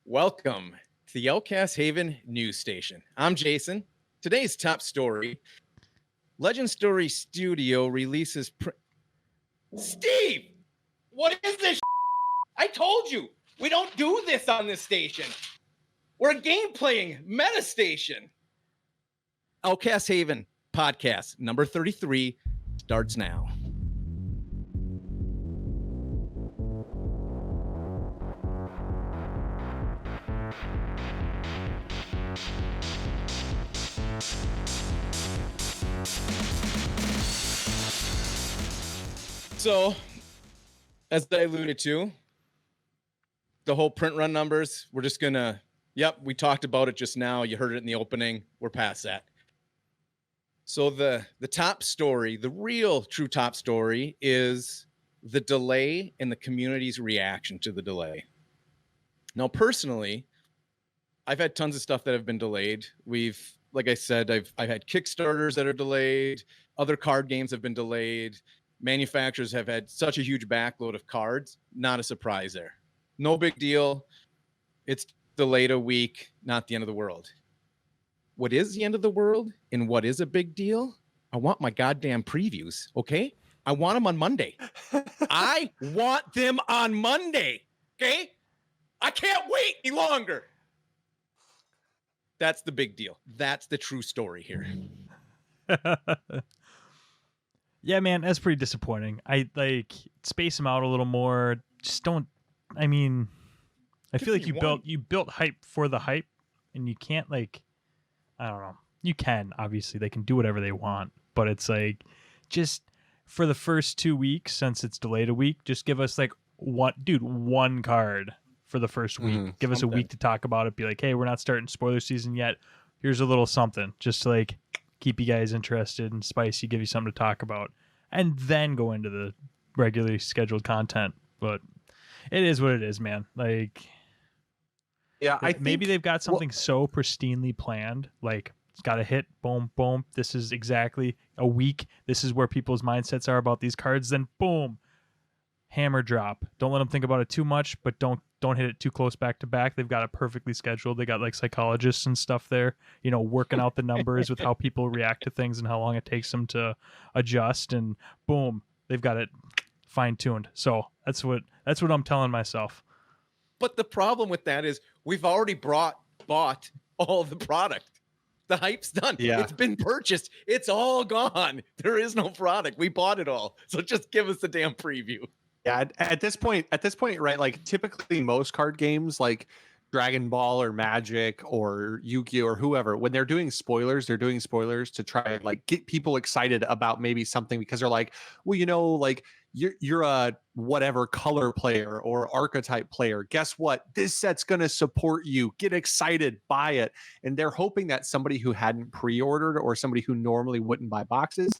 Welcome to the Outcast Haven news station. I'm Jason. Today's top story, Legend Story Studio releases... Steve! What is this? I told you, we don't do this on this station. We're a game-playing meta station. Outcast Haven podcast number 33 starts now. So, as I alluded to, the whole print run numbers, we're just gonna, we talked about it just now. You heard it in the opening. We're past that. So the top story, the real true top story is the delay and the community's reaction to the delay. Now, personally, I've had tons of stuff that have been delayed. Like I said, I've had Kickstarters that are delayed. Other card games have been delayed. Manufacturers have had such a huge backload of cards. Not a surprise there. No big deal. It's delayed a week, not the end of the world. What is the end of the world and what is a big deal? I want my goddamn previews, okay? I want them on Monday. I want them on Monday, okay? I can't wait any longer. That's the big deal. That's the true story here. Yeah, man, that's pretty disappointing. I space them out a little more. Just don't. I mean, I feel like you built hype for the hype, and you can't I don't know. You can, obviously, they can do whatever they want, but it's just for the first 2 weeks, since it's delayed a week, just give us one card for the first week. Give us a week to talk about it. Be like, hey, we're not starting spoiler season yet. Here's a little something, just to keep you guys interested and spicy, give you something to talk about, and then go into the regularly scheduled content. But it is what it is, man. Yeah, maybe they've got something so pristinely planned, it's got to hit, boom, boom. This is exactly a week. This is where people's mindsets are about these cards. Then boom, hammer drop. Don't let them think about it too much, but don't hit it too close back to back. They've got it perfectly scheduled. They got psychologists and stuff there, working out the numbers with how people react to things and how long it takes them to adjust, and boom, they've got it fine-tuned. So that's what I'm telling myself. But the problem with that is we've already bought all the product. The hype's done. Yeah. It's been purchased. It's all gone. There is no product. We bought it all. So just give us the damn preview. Yeah, at this point, right? Typically most card games like Dragon Ball or Magic or Yu-Gi-Oh or whoever, when they're doing spoilers to try and get people excited about maybe something, because they're well, you're a whatever color player or archetype player. Guess what? This set's going to support you. Get excited, buy it. And they're hoping that somebody who hadn't pre-ordered or somebody who normally wouldn't buy boxes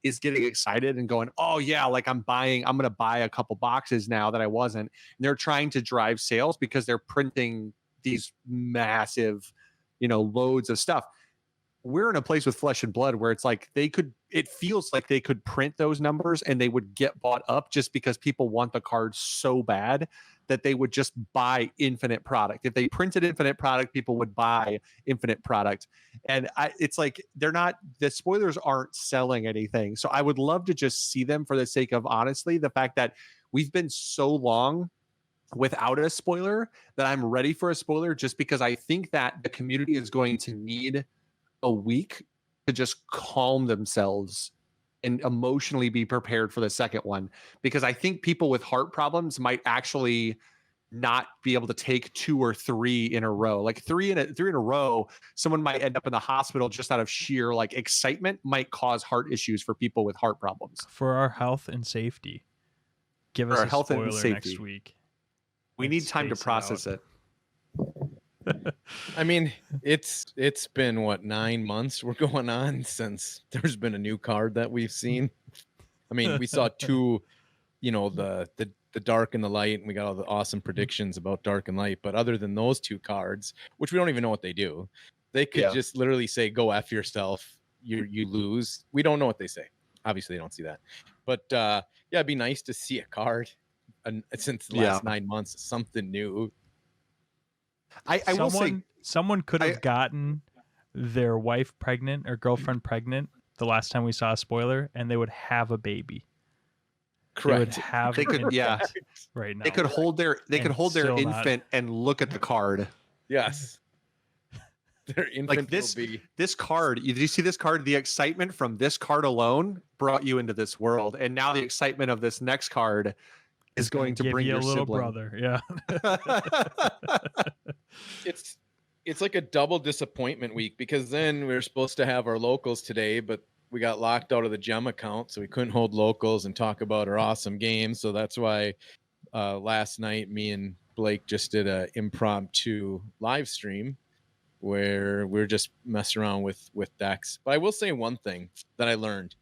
is getting excited and going, oh yeah, I'm going to buy a couple boxes now that I wasn't. And they're trying to drive sales because they're printing these massive, loads of stuff. We're in a place with Flesh and Blood where it feels like they could print those numbers and they would get bought up just because people want the cards so bad that they would just buy infinite product. If they printed infinite product, people would buy infinite product. And the spoilers aren't selling anything. So I would love to just see them, for the sake of, honestly, the fact that we've been so long without a spoiler that I'm ready for a spoiler, just because I think that the community is going to need a week to just calm themselves and emotionally be prepared for the second one, because I think people with heart problems might actually not be able to take 2 or 3 in a row. Three in a row, someone might end up in the hospital just out of sheer excitement, might cause heart issues for people with heart problems. For our health and safety, give us a spoiler next week. We need time to process it. I mean, it's been 9 months we're going on since there's been a new card that we've seen. I mean, we saw 2, the Dark and the Light, and we got all the awesome predictions about Dark and Light. But other than those 2 cards, which we don't even know what they do, they could just literally say, "Go F yourself. You lose." We don't know what they say. Obviously, they don't see that. But it'd be nice to see a card since the last 9 months, something new. I will say someone could have gotten their wife pregnant or girlfriend pregnant the last time we saw a spoiler, and they would have a baby. Correct. They would have They could, yeah, right now. they could hold their still not. infant and look at the card. Yes. Their infant Like this, will be. this card. Did you see this card? The excitement from this card alone brought you into this world, and now the excitement of this next card is going to give bring you your a little sibling. brother. Yeah. It's like a double disappointment week, because then we were supposed to have our locals today, but we got locked out of the gem account, so we couldn't hold locals and talk about our awesome games. So that's why last night me and Blake just did a impromptu live stream where we're just messing around with decks. But I will say one thing that I learned.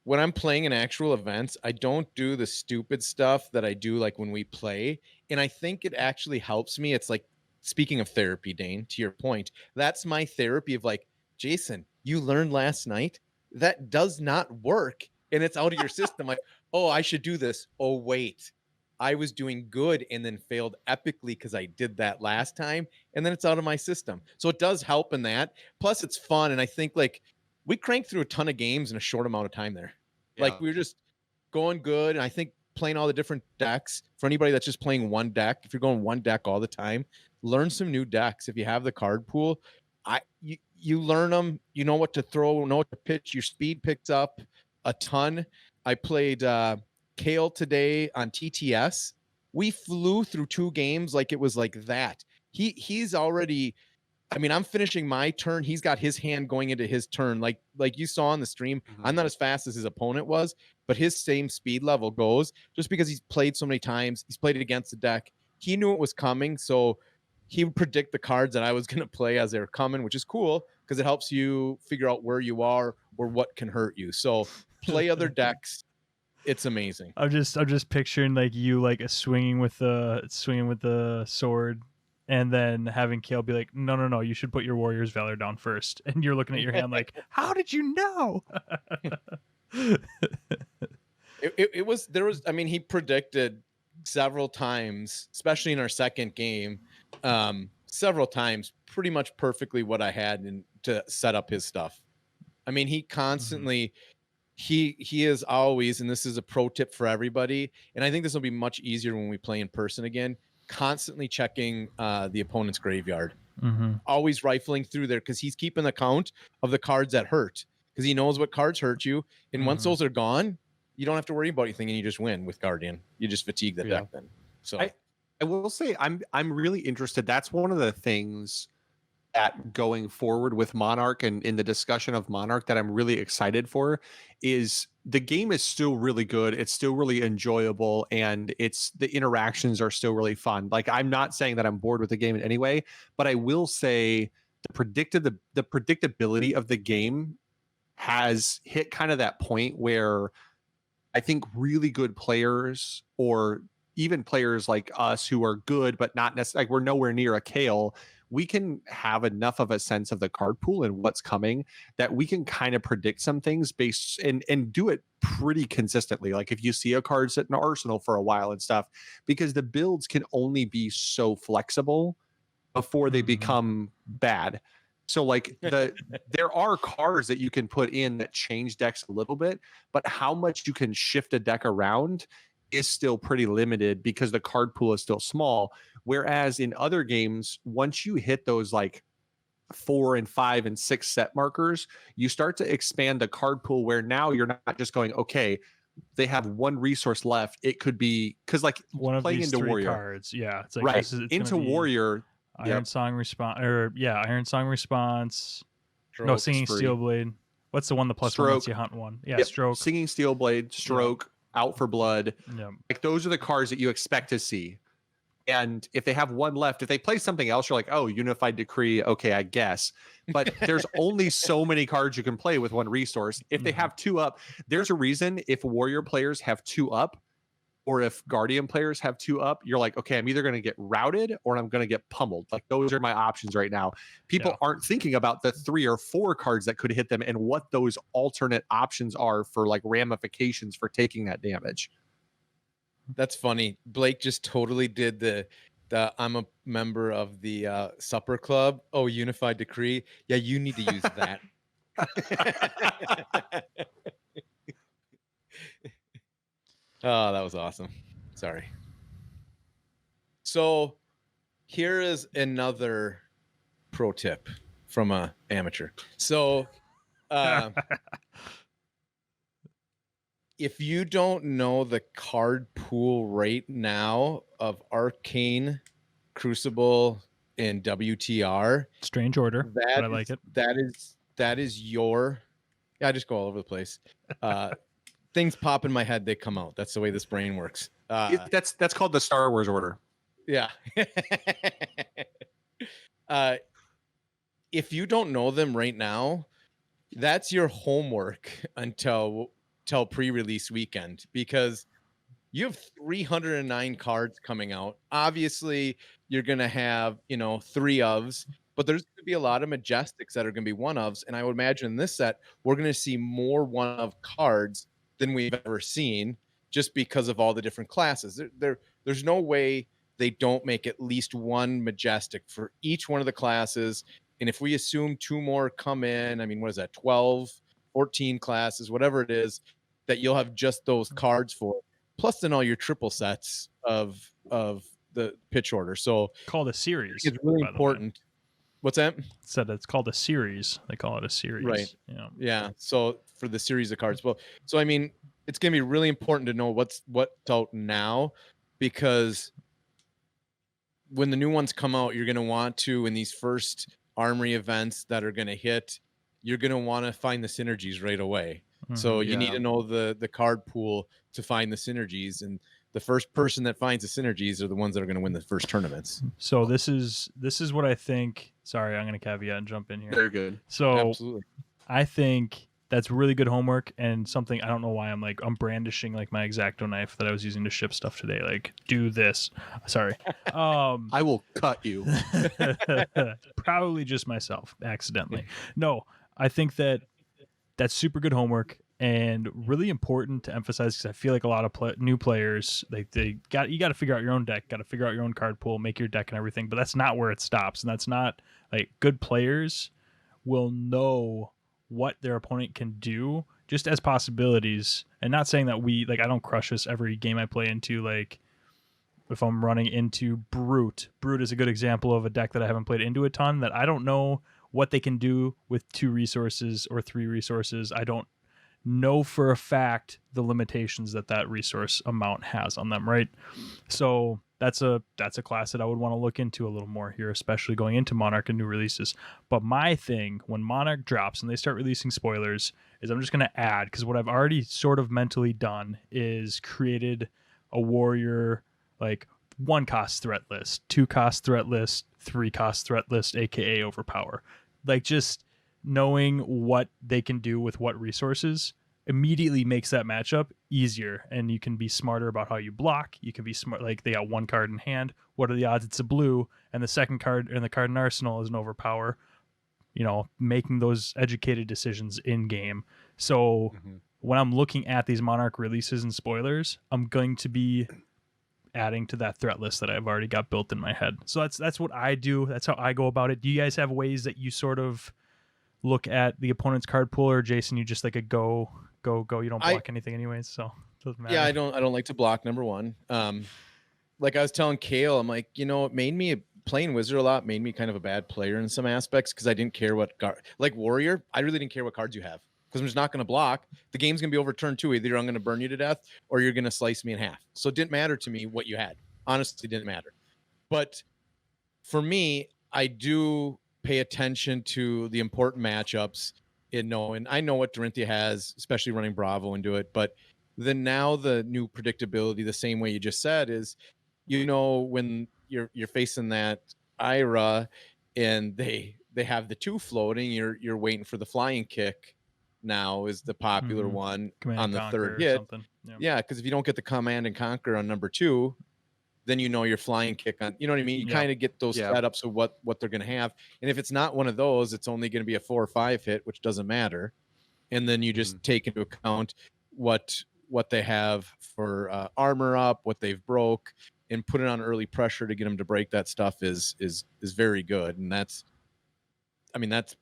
When I'm playing in actual events, I don't do the stupid stuff that I do like when we play. And I think it actually helps me. It's like, speaking of therapy, Dane, to your point, that's my therapy of like, Jason, you learned last night that does not work. And it's out of your system. Like, oh, I should do this. Oh, wait, I was doing good and then failed epically because I did that last time. And then it's out of my system. So it does help in that. Plus it's fun. And I think like we cranked through a ton of games in a short amount of time there. Yeah. Like we were just going good. And I think playing all the different decks, for anybody that's just playing one deck, if you're going one deck all the time, learn some new decks. If you have the card pool, you learn them, you know what to throw, know what to pitch, your speed picks up a ton. I played Kale today on TTS. We flew through 2 games like it was like that. He's already, I mean, I'm finishing my turn. He's got his hand going into his turn. Like you saw on the stream, I'm not as fast as his opponent was, but his same speed level goes just because he's played so many times. He's played it against the deck. He knew it was coming. So he would predict the cards that I was going to play as they were coming, which is cool because it helps you figure out where you are or what can hurt you. So play other decks. It's amazing. I'm just picturing like you like swinging with the sword, and then having Kale be like, no, you should put your Warrior's Valor down first, and you're looking at your hand like, how did you know? It was, I mean, he predicted several times, especially in our second game, several times, pretty much perfectly what I had to set up his stuff. I mean, he constantly, he is always, and this is a pro tip for everybody, and I think this will be much easier when we play in person again, constantly checking the opponent's graveyard. Always rifling through there because he's keeping the count of the cards that hurt, because he knows what cards hurt you. And once those are gone, you don't have to worry about anything, and you just win with Guardian. You just fatigue the deck then. So I will say I'm really interested. That's one of the things that going forward with Monarch and in the discussion of Monarch that I'm really excited for is the game is still really good. It's still really enjoyable, and the interactions are still really fun. Like, I'm not saying that I'm bored with the game in any way, but I will say the predictability of the game has hit kind of that point where I think really good players, or even players like us who are good but not necessarily, like, we're nowhere near a Kale, we can have enough of a sense of the card pool and what's coming that we can kind of predict some things based and do it pretty consistently. Like if you see a card sit in Arsenal for a while and stuff, because the builds can only be so flexible before they become bad. So like there are cards that you can put in that change decks a little bit, but how much you can shift a deck around is still pretty limited because the card pool is still small. Whereas in other games, once you hit those like 4 and 5 and 6 set markers, you start to expand the card pool where now you're not just going, okay, they have one resource left. It could be because like one of playing these into 3 Warrior cards. Yeah. It's like, right. it's into Warrior. Iron Song response, or Iron Song response. Stroke, no, Singing spree. Steel Blade. What's the one? The plus Stroke. one lets you hunt one. Yeah, Yep. Stroke. Singing Steel Blade, Stroke, Out for Blood. Yep. Like those are the cards that you expect to see. And if they have one left, if they play something else, you're like, oh, Unified Decree, okay, I guess. But there's only so many cards you can play with one resource. If they have 2 up, there's a reason if Warrior players have 2 up, or if Guardian players have 2 up, you're like, okay, I'm either going to get routed or I'm going to get pummeled. Like those are my options right now. People aren't thinking about the 3 or 4 cards that could hit them and what those alternate options are for like ramifications for taking that damage. That's funny. Blake just totally did I'm a member of the supper club. Oh, unified decree. Yeah, you need to use that. Oh, that was awesome. Sorry. So here is another pro tip from a amateur. So if you don't know the card pool right now of Arcane, Crucible, and WTR, Strange order, but I like it. That is your. Yeah, I just go all over the place. Things pop in my head, they come out. That's the way this brain works. That's called the Star Wars order. Yeah. If you don't know them right now, that's your homework until pre-release weekend, because you have 309 cards coming out. Obviously, you're going to have, 3 ofs, but there's going to be a lot of Majestics that are going to be 1 ofs. And I would imagine in this set, we're going to see more 1 of cards than we've ever seen, just because of all the different classes. There's no way they don't make at least 1 Majestic for each one of the classes. And if we assume 2 more come in, I mean, what is that, 12, 14 classes, whatever it is, that you'll have just those cards for, plus then all your triple sets of the pitch order. So called a series. It's really important. What's that? Said it's called a series. They call it a series. Right. Yeah. So for the series of cards. Well, so I mean, it's going to be really important to know what's out now, because when the new ones come out, you're going to want to, in these first armory events that are going to hit, you're going to want to find the synergies right away. So you need to know the card pool to find the synergies, and the first person that finds the synergies are the ones that are going to win the first tournaments. So this is what I think. Sorry, I'm going to caveat and jump in here. Very good. So Absolutely. I think that's really good homework, and something I don't know why I'm brandishing like my X-Acto knife that I was using to ship stuff today. Like, do this. Sorry. I will cut you. Probably just myself accidentally. No, I think that's super good homework and really important to emphasize, because I feel like a lot of new players, you got to figure out your own deck, got to figure out your own card pool, make your deck and everything. But that's not where it stops, and that's not like good players will know what their opponent can do just as possibilities. And not saying that I don't crush this every game I play into. Like if I'm running into Brute is a good example of a deck that I haven't played into a ton, that I don't know what they can do with 2 resources or 3 resources. I don't know for a fact the limitations that resource amount has on them, right? So that's a class that I would want to look into a little more here, especially going into Monarch and new releases. But my thing, when Monarch drops and they start releasing spoilers, is I'm just going to add, because what I've already sort of mentally done is created a warrior, like 1 cost threat list, 2 cost threat list, 3 cost threat list, aka overpower. Like, just knowing what they can do with what resources immediately makes that matchup easier, and you can be smarter about how you block. You can be smart, like they got 1 card in hand, what are the odds it's a blue, and the second card in the card in arsenal is an overpower, making those educated decisions in game. So when I'm looking at these Monarch releases and spoilers, I'm going to be adding to that threat list that I've already got built in my head. So that's what I do. That's how I go about it. Do you guys have ways that you sort of look at the opponent's card pool, or Jason, you just like a go? You don't block anything anyways, so it doesn't matter. Yeah, I don't like to block, number one. Like I was telling Kale, I'm like, it made me playing Wizard a lot, made me kind of a bad player in some aspects, because I didn't care what like Warrior, I really didn't care what cards you have, because I'm just not going to block. The game's going to be overturned too. Either I'm going to burn you to death or you're going to slice me in half. So it didn't matter to me what you had. Honestly, it didn't matter. But for me, I do pay attention to the important matchups and I know what Dorinthia has, especially running Bravo into it. But then now the new predictability, the same way you just said, is, when you're facing that Ira and they have the 2 floating, you're waiting for the flying kick. Now is the popular one Command on the Conquer 3rd hit. Something. Yeah, because if you don't get the Command and Conquer on number 2, then you're flying kick on. You know what I mean? You kind of get those setups of what they're going to have. And if it's not one of those, it's only going to be a 4 or 5 hit, which doesn't matter. And then you just take into account what they have for armor up, what they've broke, and put it on early pressure to get them to break that stuff is very good. And that's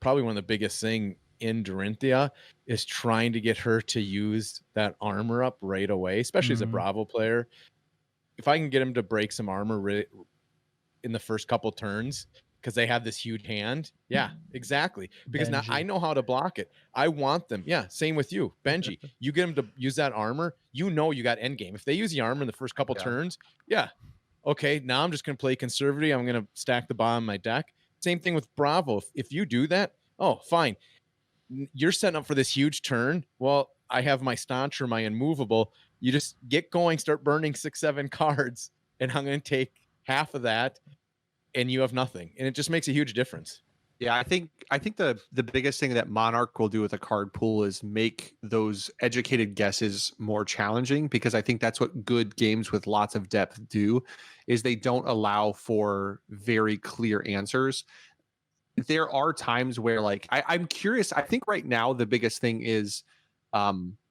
probably one of the biggest thing in Dorinthia is trying to get her to use that armor up right away, especially as a Bravo player. If I can get him to break some armor in the first couple turns, because they have this huge hand. Yeah, exactly. Because now I know how to block it. I want them. Yeah, same with you, Benji. You get them to use that armor, you got endgame. If they use the armor in the first couple turns, okay, now I'm just going to play conservative. I'm going to stack the bottom of my deck. Same thing with Bravo. If you do that, oh, fine. You're setting up for this huge turn. Well, I have my staunch or my immovable. You just get going, start burning 6-7 cards, and I'm going to take half of that, and you have nothing. And it just makes a huge difference. Yeah, I think the biggest thing that Monarch will do with a card pool is make those educated guesses more challenging, because I think that's what good games with lots of depth do, is they don't allow for very clear answers. There are times where, like, I'm curious. I think right now the biggest thing is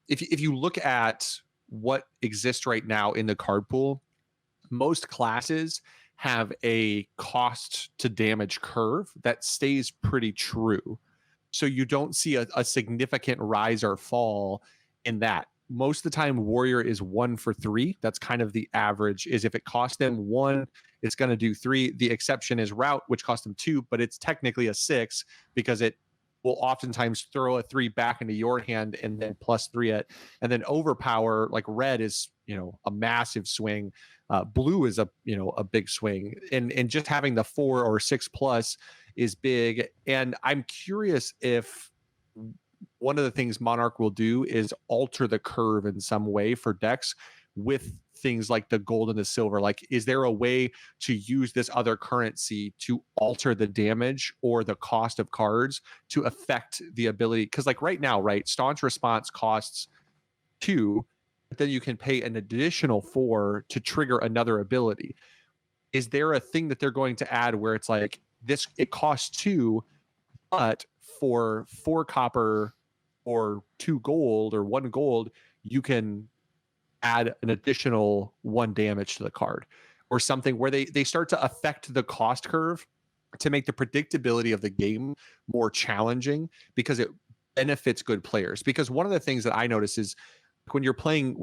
if you look at what exists right now in the card pool, most classes have a cost to damage curve that stays pretty true. So you don't see a significant rise or fall in that. Most of the time, Warrior is 1 for 3. That's kind of the average, is if it costs them 1, it's going to do 3. The exception is Route, which costs them 2, but it's technically a 6 because it will oftentimes throw a 3 back into your hand and then +3 it. And then Overpower, like Red, is, a massive swing. Blue is a big swing, and just having the 4 or 6+ is big. And I'm curious if one of the things Monarch will do is alter the curve in some way for decks with things like the gold and the silver. Like, is there a way to use this other currency to alter the damage or the cost of cards to affect the ability? Because like right now, right, Staunch Response costs 2, but then you can pay an additional 4 to trigger another ability. Is there a thing that they're going to add where it's like this, it costs 2, but for 4 copper or 2 gold or 1 gold, you can add an additional 1 damage to the card, or something where they start to affect the cost curve to make the predictability of the game more challenging, because it benefits good players. Because one of the things that I notice is when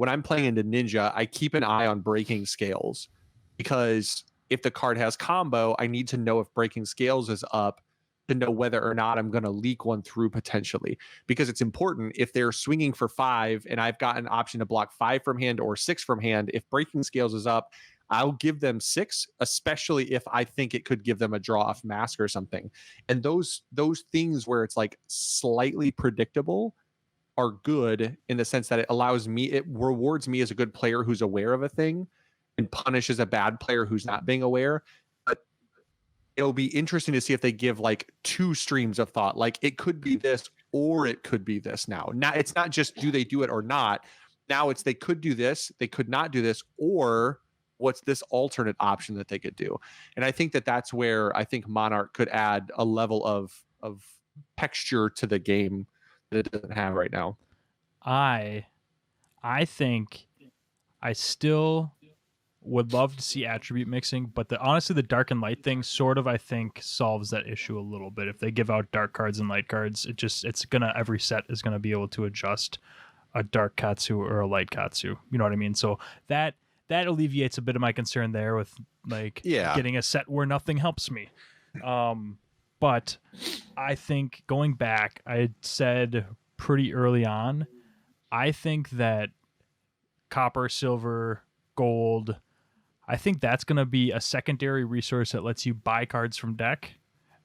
I'm playing into Ninja, I keep an eye on breaking scales, because if the card has combo, I need to know if breaking scales is up to know whether or not I'm going to leak one through potentially, because it's important. If they're swinging for 5 and I've got an option to block 5 from hand or 6 from hand, if breaking scales is up, I'll give them 6, especially if I think it could give them a draw off mask or something. And those things where it's like slightly predictable are good, in the sense that it rewards me as a good player who's aware of a thing, and punishes a bad player who's not being aware. It'll be interesting to see if they give like 2 streams of thought. Like, it could be this or it could be this now. Now it's not just do they do it or not. Now it's they could do this, they could not do this, or what's this alternate option that they could do. And I think that's where I think Monarch could add a level of texture to the game that it doesn't have right now. I think I still would love to see attribute mixing, but honestly, the dark and light thing sort of, I think, solves that issue a little bit. If they give out dark cards and light cards, every set is gonna be able to adjust a dark Katsu or a light Katsu. You know what I mean? So that alleviates a bit of my concern there with getting a set where nothing helps me. But I think going back, I had said pretty early on, I think that copper, silver, gold, I think that's going to be a secondary resource that lets you buy cards from deck.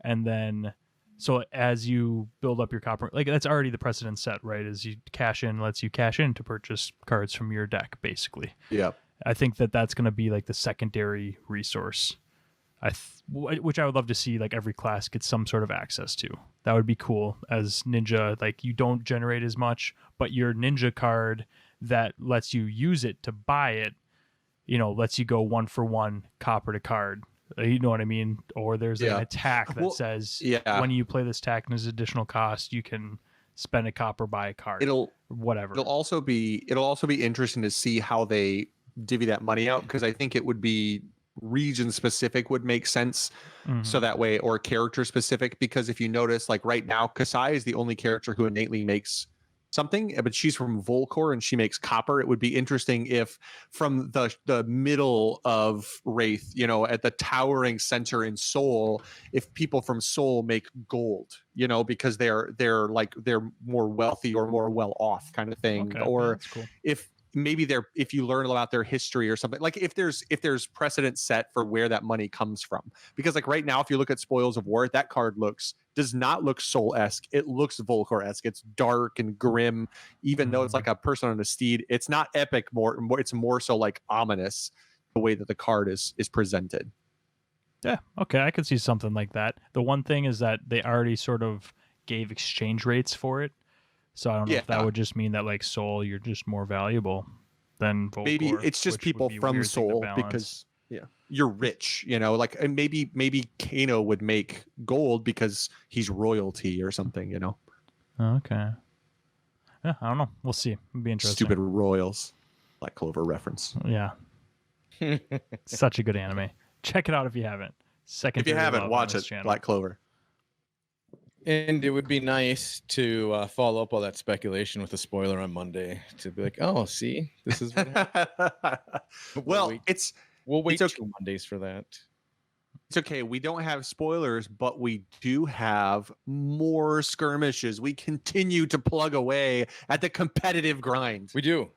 And then, so as you build up your copper, like that's already the precedent set, right? As you cash in, lets you cash in to purchase cards from your deck, basically. Yeah. I think that's going to be like the secondary resource, which I would love to see like every class get some sort of access to. That would be cool. As Ninja, like you don't generate as much, but your Ninja card that lets you use it to buy it, lets you go 1 for 1 copper to card. You know what I mean? Or there's an attack that says when you play this attack and there's additional cost, you can spend a copper, buy a card. It'll also be interesting to see how they divvy that money out, because I think it would be region specific would make sense. So that way, or character specific, because if you notice, like right now, Kasai is the only character who innately makes something, but she's from Volcor and she makes copper. It would be interesting if from the middle of Wraith, you know, at the towering center in Soul, if people from Soul make gold, you know, because they're more wealthy or more well off kind of thing. Okay, or that's cool. if maybe if you learn about their history or something, like if there's precedent set for where that money comes from, because like right now, if you look at Spoils of War, that card does not look Soul-esque. It looks Volcor-esque. It's dark and grim, even though it's like a person on a steed. It's not epic, more it's more so like ominous, the way that the card is presented. Yeah, okay, I could see something like that. The one thing is that they already sort of gave exchange rates for it. So I don't know if that would just mean that like Soul, you're just more valuable than Volcor. Maybe it's just people from Soul because you're rich, you know, like, and maybe Kano would make gold because he's royalty or something, you know. Okay. Yeah, I don't know. We'll see. It'll be interesting. Stupid royals. Black Clover reference. Yeah. Such a good anime. Check it out if you haven't. If you haven't, watch it. Channel. Black Clover. And it would be nice to follow up all that speculation with a spoiler on Monday to be like, oh, see, this is what happened. Well, we'll wait okay. 2 Mondays for that. It's okay. We don't have spoilers, but we do have more skirmishes. We continue to plug away at the competitive grind. We do.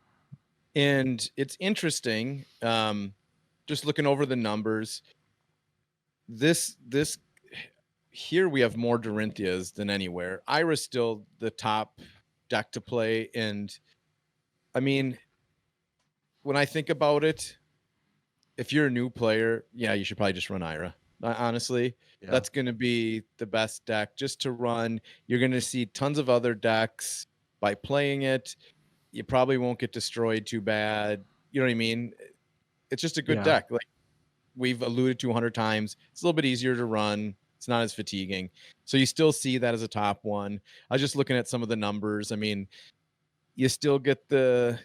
And it's interesting. Just looking over the numbers, this here we have more Dorinthias than anywhere. Ira's still the top deck to play. And I mean, when I think about it, if you're a new player, yeah, you should probably just run Ira. Honestly, that's going to be the best deck just to run. You're going to see tons of other decks by playing it. You probably won't get destroyed too bad. You know what I mean? It's just a good deck. Like we've alluded to 100 times. It's a little bit easier to run. It's not as fatiguing. So you still see that as a top one. I was just looking at some of the numbers. I mean, you still get the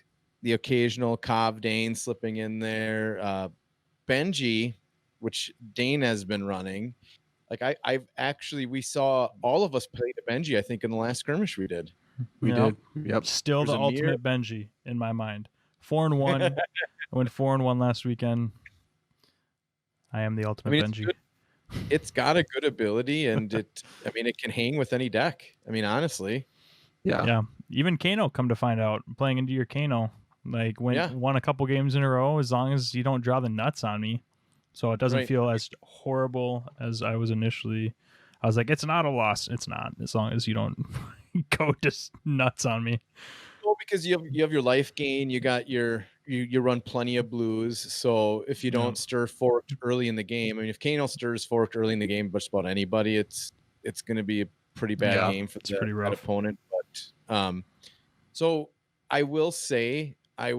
occasional Cov Dane slipping in there. Benji, which Dane has been running. Like we saw all of us play the Benji, I think, in the last skirmish we did. We did. Yep. Still the ultimate Benji in my mind. 4-1. I went 4-1 last weekend. I am the ultimate Benji. It's got a good ability, and it can hang with any deck. I mean, honestly. Yeah. Even Kano, come to find out, playing into your Kano, like won a couple games in a row, as long as you don't draw the nuts on me. So it doesn't feel as horrible as I was initially. I was like, it's an auto loss. It's not, as long as you don't go just nuts on me. Well, because you have your life gain, you got you run plenty of blues. So if you don't stir forked early in the game, I mean, if Kano stirs forked early in the game, just about anybody, it's going to be a pretty bad game for that opponent. But so I will say I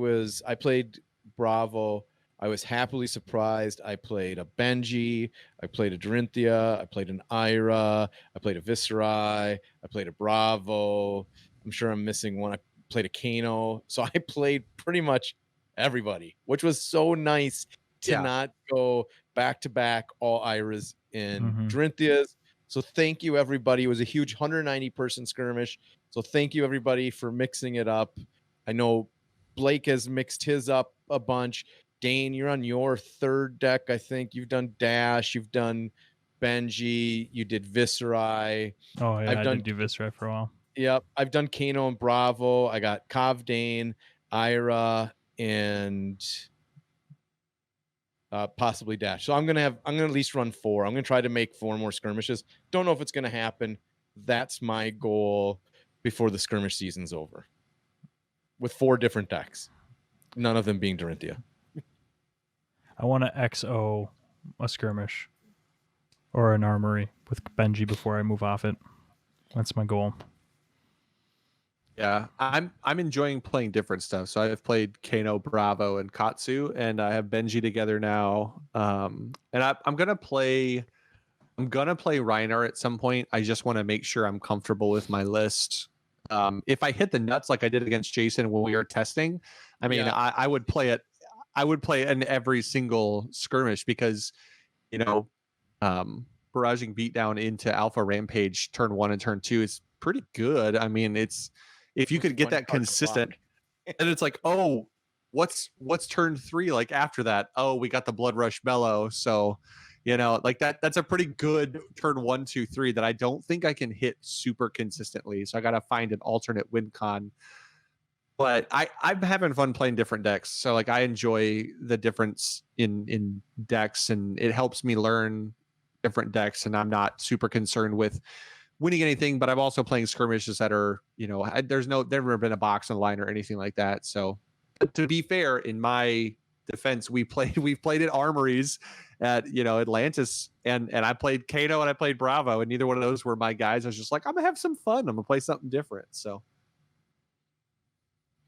played Bravo. I was happily surprised. I played a Benji, I played a Dorinthia, I played an Ira, I played a Viserai, I played a Bravo. I'm sure I'm missing one. I played a Kano. So I played pretty much everybody, which was so nice to not go back to back all Iras and Dorinthias. So thank you, everybody. It was a huge 190 person skirmish. So thank you, everybody, for mixing it up. I know Blake has mixed his up a bunch. Dane, you're on your third deck, I think. You've done Dash, you've done Benji, you did Viserai. Oh, yeah, I did do Viserai for a while. Yep, I've done Kano and Bravo. I got Cov Dane, Ira, and possibly Dash. So I'm gonna at least run 4. I'm gonna try to make 4 more skirmishes. Don't know if it's gonna happen. That's my goal before the skirmish season's over. With 4 different decks, none of them being Dorinthia. I want to XO a skirmish or an armory with Benji before I move off it. That's my goal. Yeah, I'm enjoying playing different stuff. So I've played Kano, Bravo, and Katsu, and I have Benji together now. And I'm gonna play Reinar at some point. I just want to make sure I'm comfortable with my list. If I hit the nuts like I did against Jason when we were testing, I mean, I would play it. I would play in every single skirmish because, you know, barraging beatdown into Alpha Rampage turn 1 and turn 2 is pretty good. I mean, it's if you could get that consistent, and it's like, oh, what's turn 3 like after that? Oh, we got the Blood Rush Bellow, so you know, like that's a pretty good turn 1, 2, 3 that I don't think I can hit super consistently. So I got to find an alternate win con. But I'm having fun playing different decks. So like I enjoy the difference in decks, and it helps me learn different decks, and I'm not super concerned with winning anything. But I'm also playing skirmishes that are, you know, there's never been a box on the line or anything like that. So to be fair, in my defense, we've played at Armories at, you know, Atlantis, and I played Kano and I played Bravo, and neither one of those were my guys. I was just like, I'm gonna have some fun. I'm gonna play something different. So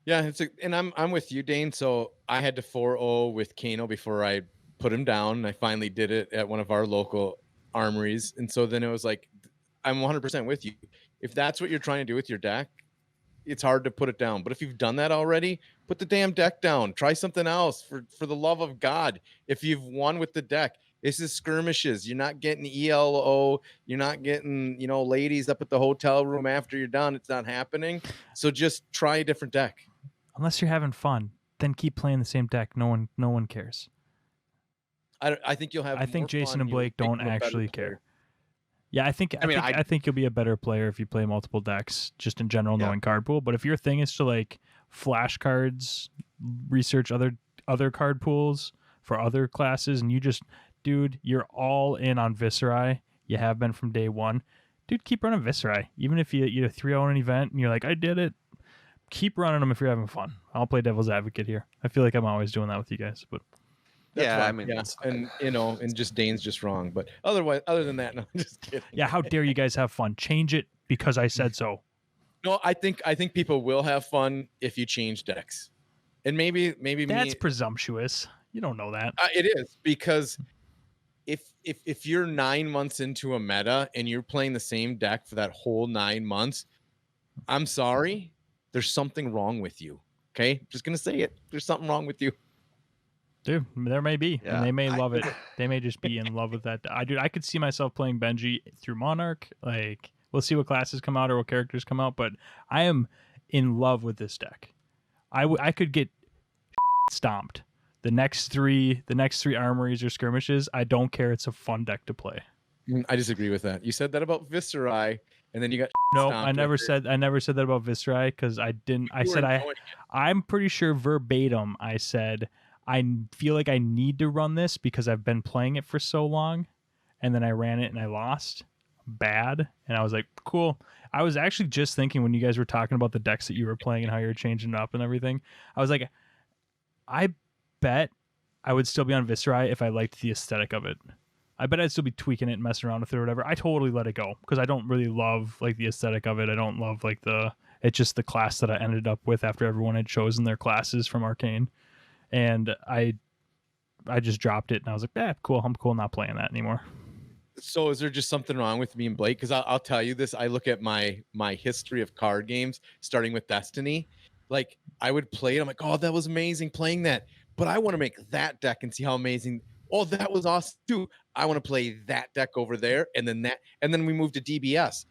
yeah, and I'm with you, Dane. So I had to 4-0 with Kano before I put him down. I finally did it at one of our local Armories, and so then it was like, I'm 100% with you. If that's what you're trying to do with your deck, it's hard to put it down. But if you've done that already, put the damn deck down. Try something else for the love of God. If you've won with the deck, this is skirmishes. You're not getting ELO. You're not getting, you know, ladies up at the hotel room after you're done. It's not happening. So just try a different deck. Unless you're having fun, then keep playing the same deck. No one cares. I think you'll have. I think Jason and Blake don't actually care. Yeah, I think you'll be a better player if you play multiple decks, just in general, knowing card pool. But if your thing is to like flash cards, research other card pools for other classes, and you just, dude, you're all in on Viserai. You have been from day one. Dude, keep running Viserai. Even if you 3-0 an event and you're like, I did it, keep running them if you're having fun. I'll play devil's advocate here. I feel like I'm always doing that with you guys, but yeah, I mean, yeah, and you know, and just Dane's just wrong. But other than that, no, I'm just kidding. Yeah, how dare you guys have fun? Change it because I said so. No, I think people will have fun if you change decks, and maybe that's presumptuous. You don't know that. It is, because if you're 9 months into a meta and you're playing the same deck for that whole 9 months, I'm sorry, there's something wrong with you. Okay, just gonna say it. There's something wrong with you. Dude, there may be, and they may love it. They may just be in love with that. I could see myself playing Benji through Monarch. Like, we'll see what classes come out or what characters come out, but I am in love with this deck. I could get stomped. The next three armories or skirmishes, I don't care. It's a fun deck to play. I disagree with that. You said that about Viserai, and then you got no. I never said that about Viserai, because I didn't. I said I'm pretty sure verbatim. I said, I feel like I need to run this because I've been playing it for so long, and then I ran it and I lost bad, and I was like, cool. I was actually just thinking when you guys were talking about the decks that you were playing and how you were changing it up and everything, I was like, I bet I would still be on Viserai if I liked the aesthetic of it. I bet I'd still be tweaking it and messing around with it or whatever. I totally let it go because I don't really love like the aesthetic of it. I don't love like it's just the class that I ended up with after everyone had chosen their classes from Arcane. And I just dropped it, and I was like, yeah, cool. I'm cool not playing that anymore. So is there just something wrong with me and Blake? Because I'll tell you this. I look at my history of card games, starting with Destiny. Like, I would play it. I'm like, oh, that was amazing playing that. But I want to make that deck and see how amazing. Oh, that was awesome too. I want to play that deck over there. And then we moved to DBS.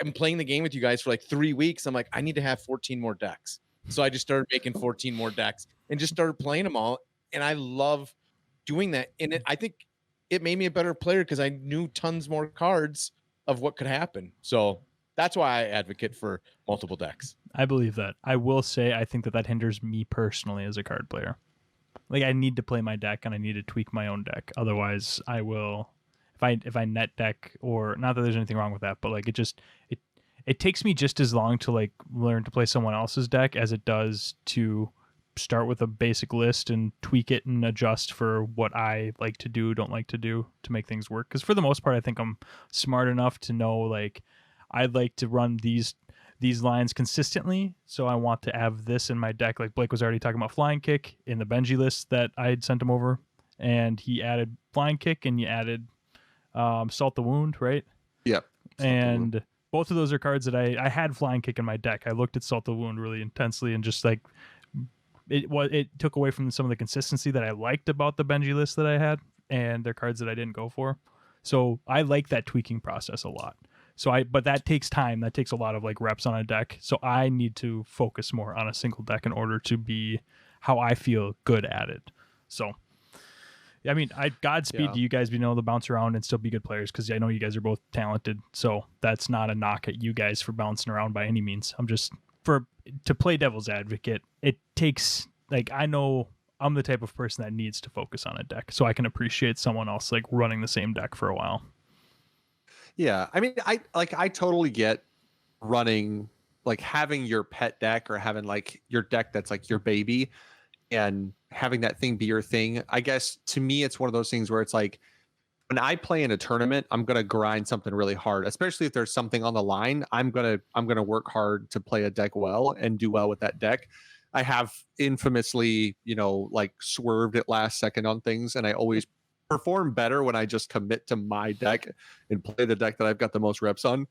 I'm playing the game with you guys for like 3 weeks. I'm like, I need to have 14 more decks. So I just started making 14 more decks and just started playing them all. And I love doing that. And I think it made me a better player because I knew tons more cards of what could happen. So that's why I advocate for multiple decks. I believe that. I will say I think that hinders me personally as a card player. Like, I need to play my deck and I need to tweak my own deck. Otherwise, I will, if I net deck, or not that there's anything wrong with that, but like it takes me just as long to like learn to play someone else's deck as it does to start with a basic list and tweak it and adjust for what I like to do, don't like to do to make things work. Because for the most part, I think I'm smart enough to know, like, I'd like to run these lines consistently, so I want to have this in my deck. Like Blake was already talking about Flying Kick in the Benji list that I had sent him over, and he added Flying Kick and you added Salt the Wound, right? Yep. And both of those are cards that I had Flying Kick in my deck. I looked at Salt the Wound really intensely and just like it took away from some of the consistency that I liked about the Benji list that I had and their cards that I didn't go for. So I like that tweaking process a lot. But that takes time. That takes a lot of like reps on a deck. So I need to focus more on a single deck in order to be how I feel good at it. So, I mean, Godspeed to you guys being able to bounce around and still be good players, because I know you guys are both talented. So that's not a knock at you guys for bouncing around by any means. I'm just to play devil's advocate. It takes I know I'm the type of person that needs to focus on a deck, so I can appreciate someone else like running the same deck for a while. Yeah, I mean, I totally get running, like having your pet deck or having like your deck that's like your baby and having that thing be your thing. I guess to me, it's one of those things where it's like when I play in a tournament, I'm gonna grind something really hard, especially if there's something on the line. I'm gonna work hard to play a deck well and do well with that deck. I have infamously, like swerved at last second on things, and I always perform better when I just commit to my deck and play the deck that I've got the most reps on.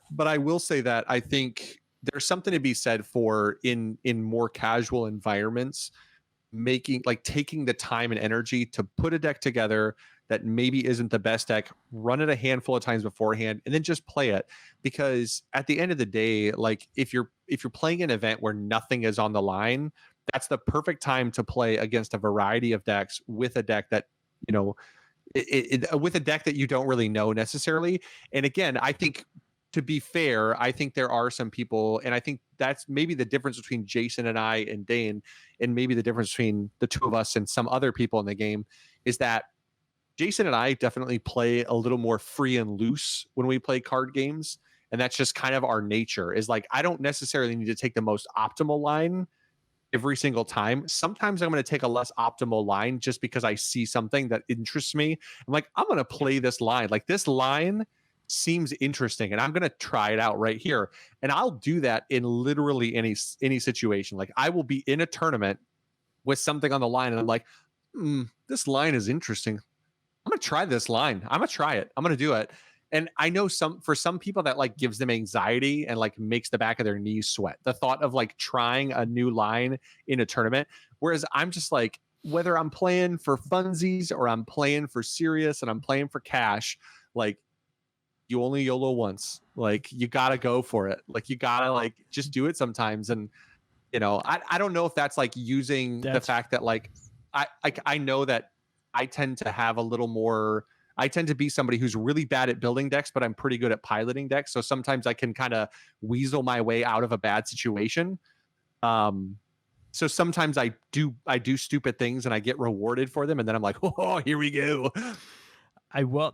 But I will say that I think there's something to be said for in more casual environments, taking the time and energy to put a deck together that maybe isn't the best deck, run it a handful of times beforehand, and then just play it. Because at the end of the day, like if you're playing an event where nothing is on the line, that's the perfect time to play against a variety of decks with a deck that, with a deck that you don't really know necessarily. And again, I think, to be fair, I think there are some people, and I think that's maybe the difference between Jason and I and Dane, and maybe the difference between the two of us and some other people in the game, is that Jason and I definitely play a little more free and loose when we play card games. And that's just kind of our nature, is like, I don't necessarily need to take the most optimal line every single time. Sometimes I'm going to take a less optimal line just because I see something that interests me. I'm like, I'm going to play this line. Like, this line seems interesting and I'm going to try it out right here. And I'll do that in literally any situation. Like, I will be in a tournament with something on the line and I'm like, this line is interesting. I'm going to try this line. I'm going to try it. I'm going to do it. And I know for some people that like gives them anxiety and like makes the back of their knees sweat, the thought of like trying a new line in a tournament. Whereas I'm just like, whether I'm playing for funsies or I'm playing for serious and I'm playing for cash, like, you only YOLO once. Like, you got to go for it. Like, you got to like just do it sometimes. And, I don't know if that's like using the fact that like, I know that I tend to have a little more, I tend to be somebody who's really bad at building decks, but I'm pretty good at piloting decks. So sometimes I can kind of weasel my way out of a bad situation. So sometimes I do stupid things and I get rewarded for them. And then I'm like, oh, here we go.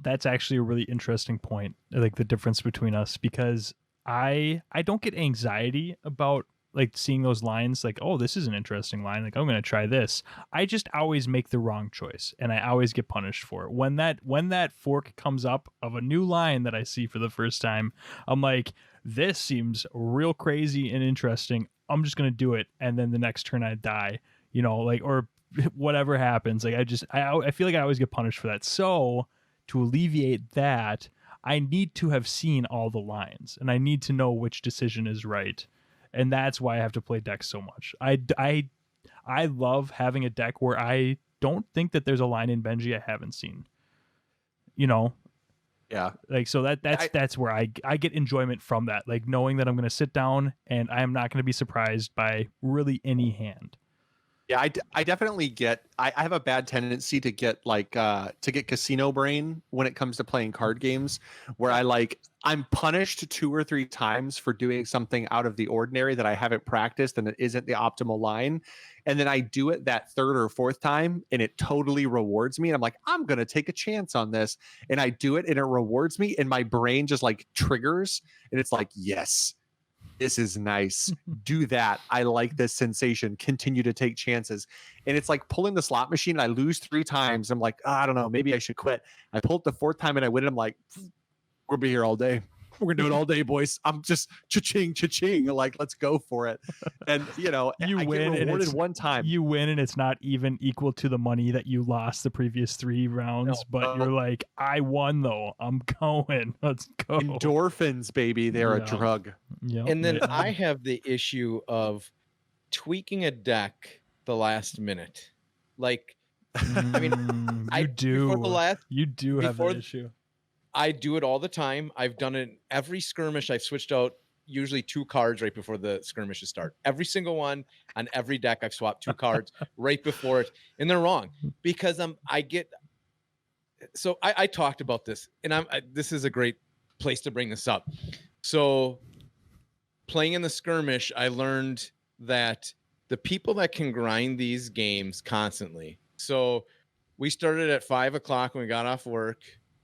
That's actually a really interesting point, like the difference between us, because I don't get anxiety about like seeing those lines like, oh, this is an interesting line, like I'm going to try this. I just always make the wrong choice and I always get punished for it. When that fork comes up of a new line that I see for the first time, I'm like, this seems real crazy and interesting. I'm just going to do it. And then the next turn I die, or whatever happens. Like, I feel like I always get punished for that. So to alleviate that, I need to have seen all the lines and I need to know which decision is right. And that's why I have to play decks so much. I love having a deck where I don't think that there's a line in Benji I haven't seen. Yeah. Like, so that's where I get enjoyment from that. Like, knowing that I'm going to sit down and I am not going to be surprised by really any hand. Yeah, I definitely I have a bad tendency to get casino brain when it comes to playing card games, where I'm punished 2 or 3 times for doing something out of the ordinary that I haven't practiced and it isn't the optimal line. And then I do it that 3rd or 4th time and it totally rewards me. And I'm like, I'm going to take a chance on this. And I do it and it rewards me. And my brain just like triggers and it's like, yes, this is nice. Do that. I like this sensation. Continue to take chances. And it's like pulling the slot machine. I lose 3 times. I'm like, I don't know. Maybe I should quit. I pull it the 4th time and I win. I'm like, we'll be here all day. We're going to do it all day, boys. I'm just cha-ching. Like, let's go for it. And, you I win get rewarded and one time. You win and it's not even equal to the money that you lost the previous 3 rounds. But you're like, I won though. I'm going. Let's go. Endorphins, baby. They're a drug. Yep. And then I have the issue of tweaking a deck the last minute. Like, I mean, you do have before that issue. I do it all the time. I've done it every skirmish. I've switched out usually 2 cards right before the skirmishes start. Every single one on every deck, I've swapped 2 cards right before it, and they're wrong because I talked about this, and this is a great place to bring this up. So playing in the skirmish, I learned that the people that can grind these games constantly. So we started at 5 o'clock when we got off work.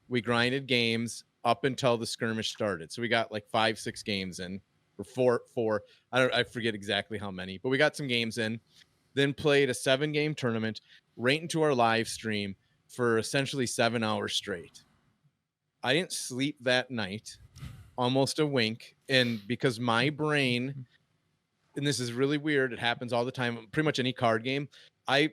We grinded games up until the skirmish started. So we got like 5-6 games in, or four. I forget exactly how many, but we got some games in. Then played a 7-game tournament right into our live stream for essentially 7 hours straight. I didn't sleep that night, almost a wink, and because my brain, and this is really weird, it happens all the time, pretty much any card game, I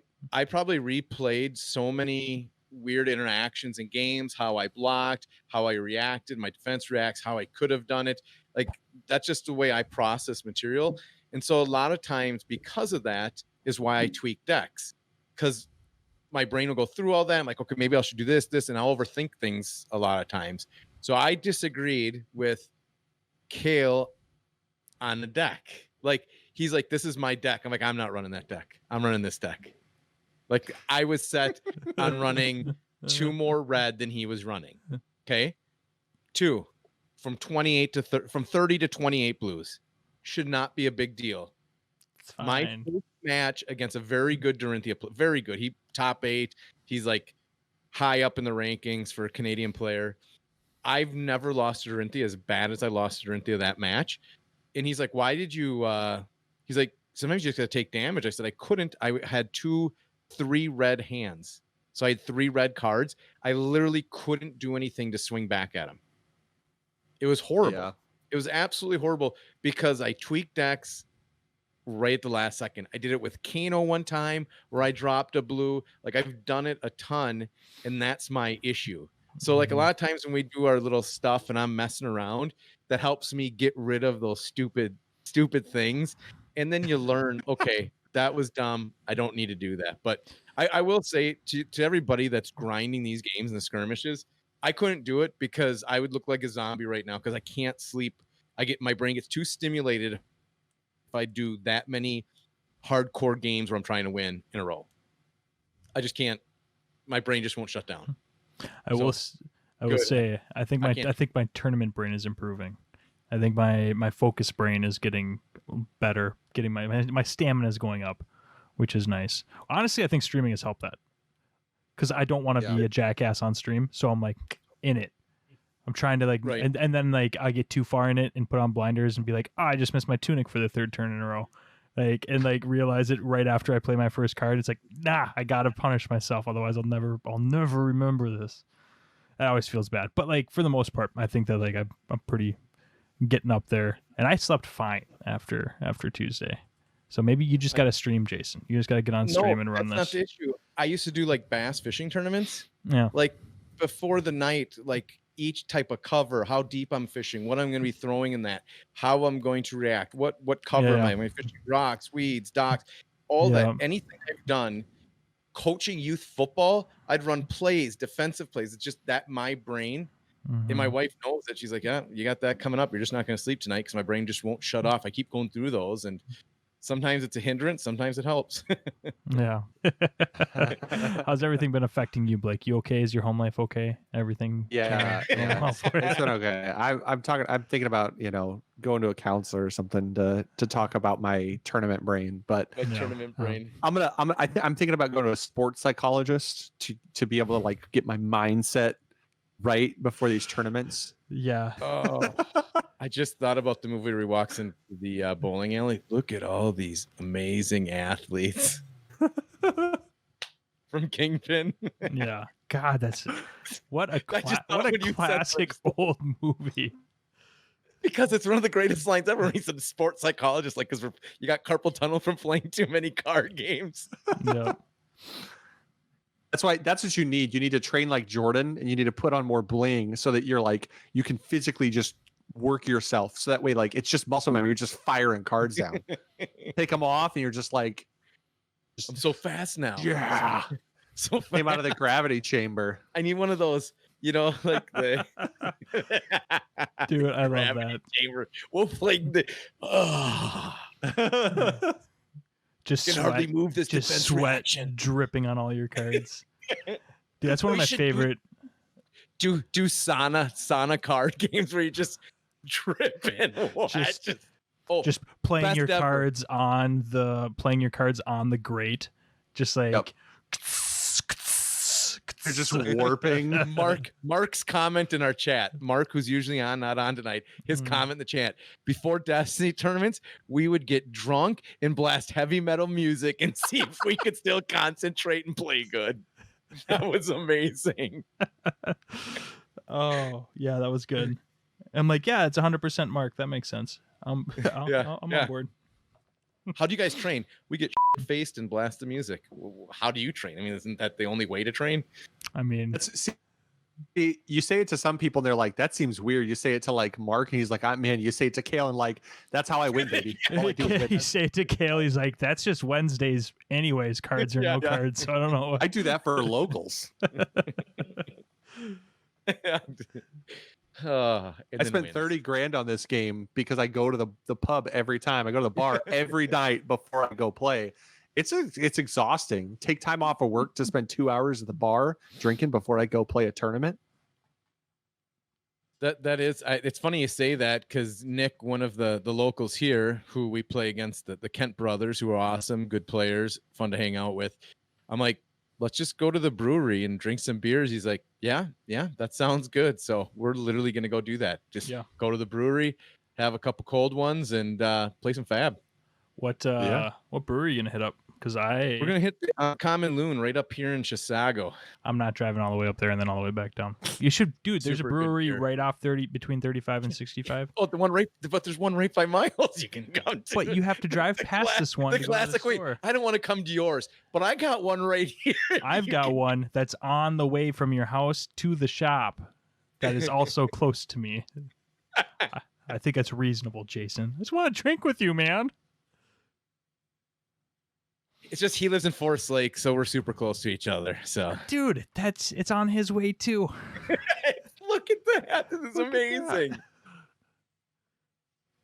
probably replayed so many weird interactions in games, how I blocked, how I reacted, my defense reacts, how I could have done it. Like, that's just the way I process material. And so a lot of times because of that is why I tweak decks, because my brain will go through all that. I'm like, okay, maybe I should do this, and I'll overthink things a lot of times. So I disagreed with Kale on the deck. Like, he's like, this is my deck. I'm like, I'm not running that deck. I'm running this deck. Like, I was set on running 2 more red than he was running. Okay. 2 from 28 to from 30 to 28 blues should not be a big deal. My first match against a very good Dorinthia, very good. He top 8. He's like high up in the rankings for a Canadian player. I've never lost to Dorinthia as bad as I lost to Dorinthia that match. And he's like, why did you, he's like, sometimes you just gotta take damage. I said, I couldn't. I had 3 red hands. So I had 3 red cards. I literally couldn't do anything to swing back at him. It was horrible. Yeah. It was absolutely horrible because I tweaked decks right at the last second. I did it with Kano one time where I dropped a blue. Like, I've done it a ton, and that's my issue. So like a lot of times when we do our little stuff and I'm messing around, that helps me get rid of those stupid things. And then you learn, okay, that was dumb. I don't need to do that. But I will say to everybody that's grinding these games and the skirmishes, I couldn't do it because I would look like a zombie right now because I can't sleep. My brain gets too stimulated if I do that many hardcore games where I'm trying to win in a row. I just can't. My brain just won't shut down. I will say I think my tournament brain is improving. I think my focus brain is getting better. Getting my stamina is going up, which is nice. Honestly, I think streaming has helped that because I don't want to be a jackass on stream, so I'm like in it. I'm trying to like, and then like I get too far in it and put on blinders and be like, I just missed my tunic for the 3rd turn in a row. Like, and like realize it right after I play my first card. It's like, nah, I gotta punish myself, otherwise I'll never remember this. That always feels bad. But like for the most part, I think that like I'm pretty getting up there, and I slept fine after Tuesday. So maybe you just gotta stream, Jason. You just gotta get on stream and run this. That's not the issue. I used to do like bass fishing tournaments. Yeah. Like before the night, like each type of cover, how deep I'm fishing, what I'm going to be throwing in that, how I'm going to react, what cover am I? Am I fishing rocks, weeds, docks, all that, anything I've done, coaching youth football, I'd run plays, defensive plays. It's just that my brain, and my wife knows that. She's like, yeah, you got that coming up. You're just not going to sleep tonight because my brain just won't shut off. I keep going through those, and sometimes it's a hindrance, sometimes it helps. Yeah. How's everything been affecting you, Blake? You okay? Is your home life okay? Everything? Yeah. It's been okay. I'm thinking about, going to a counselor or something to talk about my tournament brain, but tournament brain. I'm thinking about going to a sports psychologist to be able to like get my mindset right before these tournaments. Yeah. Oh, I just thought about the movie where he walks into the bowling alley. Look at all these amazing athletes from Kingpin. Yeah. God, that's what a classic old movie. Because it's one of the greatest lines ever when he said sports psychologist, like, because you got carpal tunnel from playing too many card games. Yeah. That's what you need. You need to train like Jordan, and you need to put on more bling so that you're like, you can physically just work yourself. So that way, like, it's just muscle memory. You're just firing cards down. Take them off, and you're just like, I'm so fast now. yeah. So fast. Came out of the gravity chamber. I need one of those, like the Dude, I love gravity that. chamber. We'll play the. Just Can sweat, hardly move this just defense sweat reaction. dripping on all your cards. Dude, that's one of We my should favorite. Do sauna card games where you just dripping. Just playing your best ever. cards on the grate, just like Yep. You're just warping. Mark's comment in our chat. Mark, who's usually not on tonight, his comment in the chat. Before Destiny tournaments, we would get drunk and blast heavy metal music and see if we could still concentrate and play good. That was amazing. Oh yeah, that was good. I'm like, yeah, it's 100% Mark. That makes sense. I'm on board. How do you guys train? We get faced and blast the music. How do you train? I mean, isn't that the only way to train? I mean, You say it to some people, and they're like, "That seems weird." You say it to like Mark, and he's like, "Man." You say it to Kale, and like, "That's how I win, baby." All I do is win. you say it to Kale, he's like, that's just Wednesdays anyways, cards or no cards. So I don't know. I do that for locals. I spent 30 grand on this game because I go to the pub every time. I go to the bar every night before I go play. It's exhausting. Take time off of work to spend 2 hours at the bar drinking before I go play a tournament. That is, it's funny you say that because Nick, one of the locals here, who we play against, the Kent brothers, who are awesome, good players, fun to hang out with. I'm like, let's just go to the brewery and drink some beers. He's like, yeah, that sounds good. So we're literally going to go do that. Just go to the brewery, have a couple cold ones, and play some Fab. What brewery are you gonna hit up? Because we're gonna hit Common Loon right up here in Chisago. I'm not driving all the way up there and then all the way back down. You should, dude. There's Super a brewery good right off between 35 and 65. Oh, but there's one right by my house you can come to. But you have to drive past this one. The classic way. I don't want to come to yours, but I got one right here. I've got one that's on the way from your house to the shop. That is also close to me. I think that's reasonable, Jason. I just want to drink with you, man. It's just he lives in Forest Lake, so we're super close to each other. So, dude, it's on his way too. Look at that! This is amazing.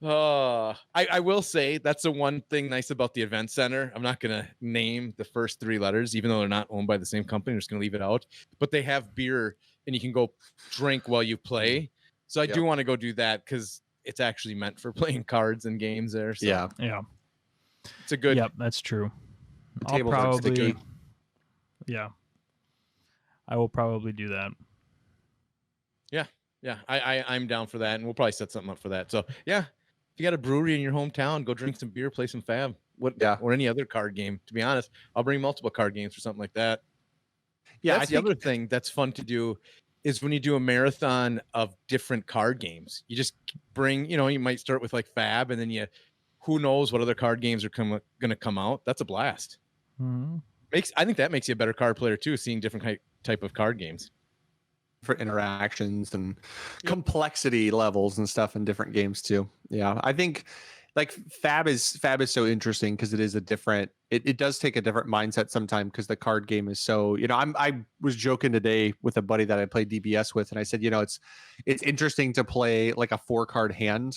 I will say that's the one thing nice about the event center. I'm not gonna name the first three letters, even though they're not owned by the same company. I'm just gonna leave it out. But they have beer, and you can go drink while you play. So I do want to go do that because it's actually meant for playing cards and games there. So. Yeah. It's a good. Yep, that's true. The I'll tables are sticky. Yeah. I will probably do that. Yeah. I'm down for that, and we'll probably set something up for that. So yeah, if you got a brewery in your hometown, go drink some beer, play some Fab, or any other card game. To be honest, I'll bring multiple card games or something like that. Yeah, that's the other thing that's fun to do is when you do a marathon of different card games. You just bring, you might start with like Fab, and then who knows what other card games are going to come out. That's a blast. Mm-hmm. I think that makes you a better card player too, seeing different type of card games. For interactions and complexity levels and stuff in different games too. Yeah, I think like Fab is so interesting because it is a different. It does take a different mindset sometimes because the card game is so. I was joking today with a buddy that I played DBS with, and I said, it's interesting to play like a 4-card hand.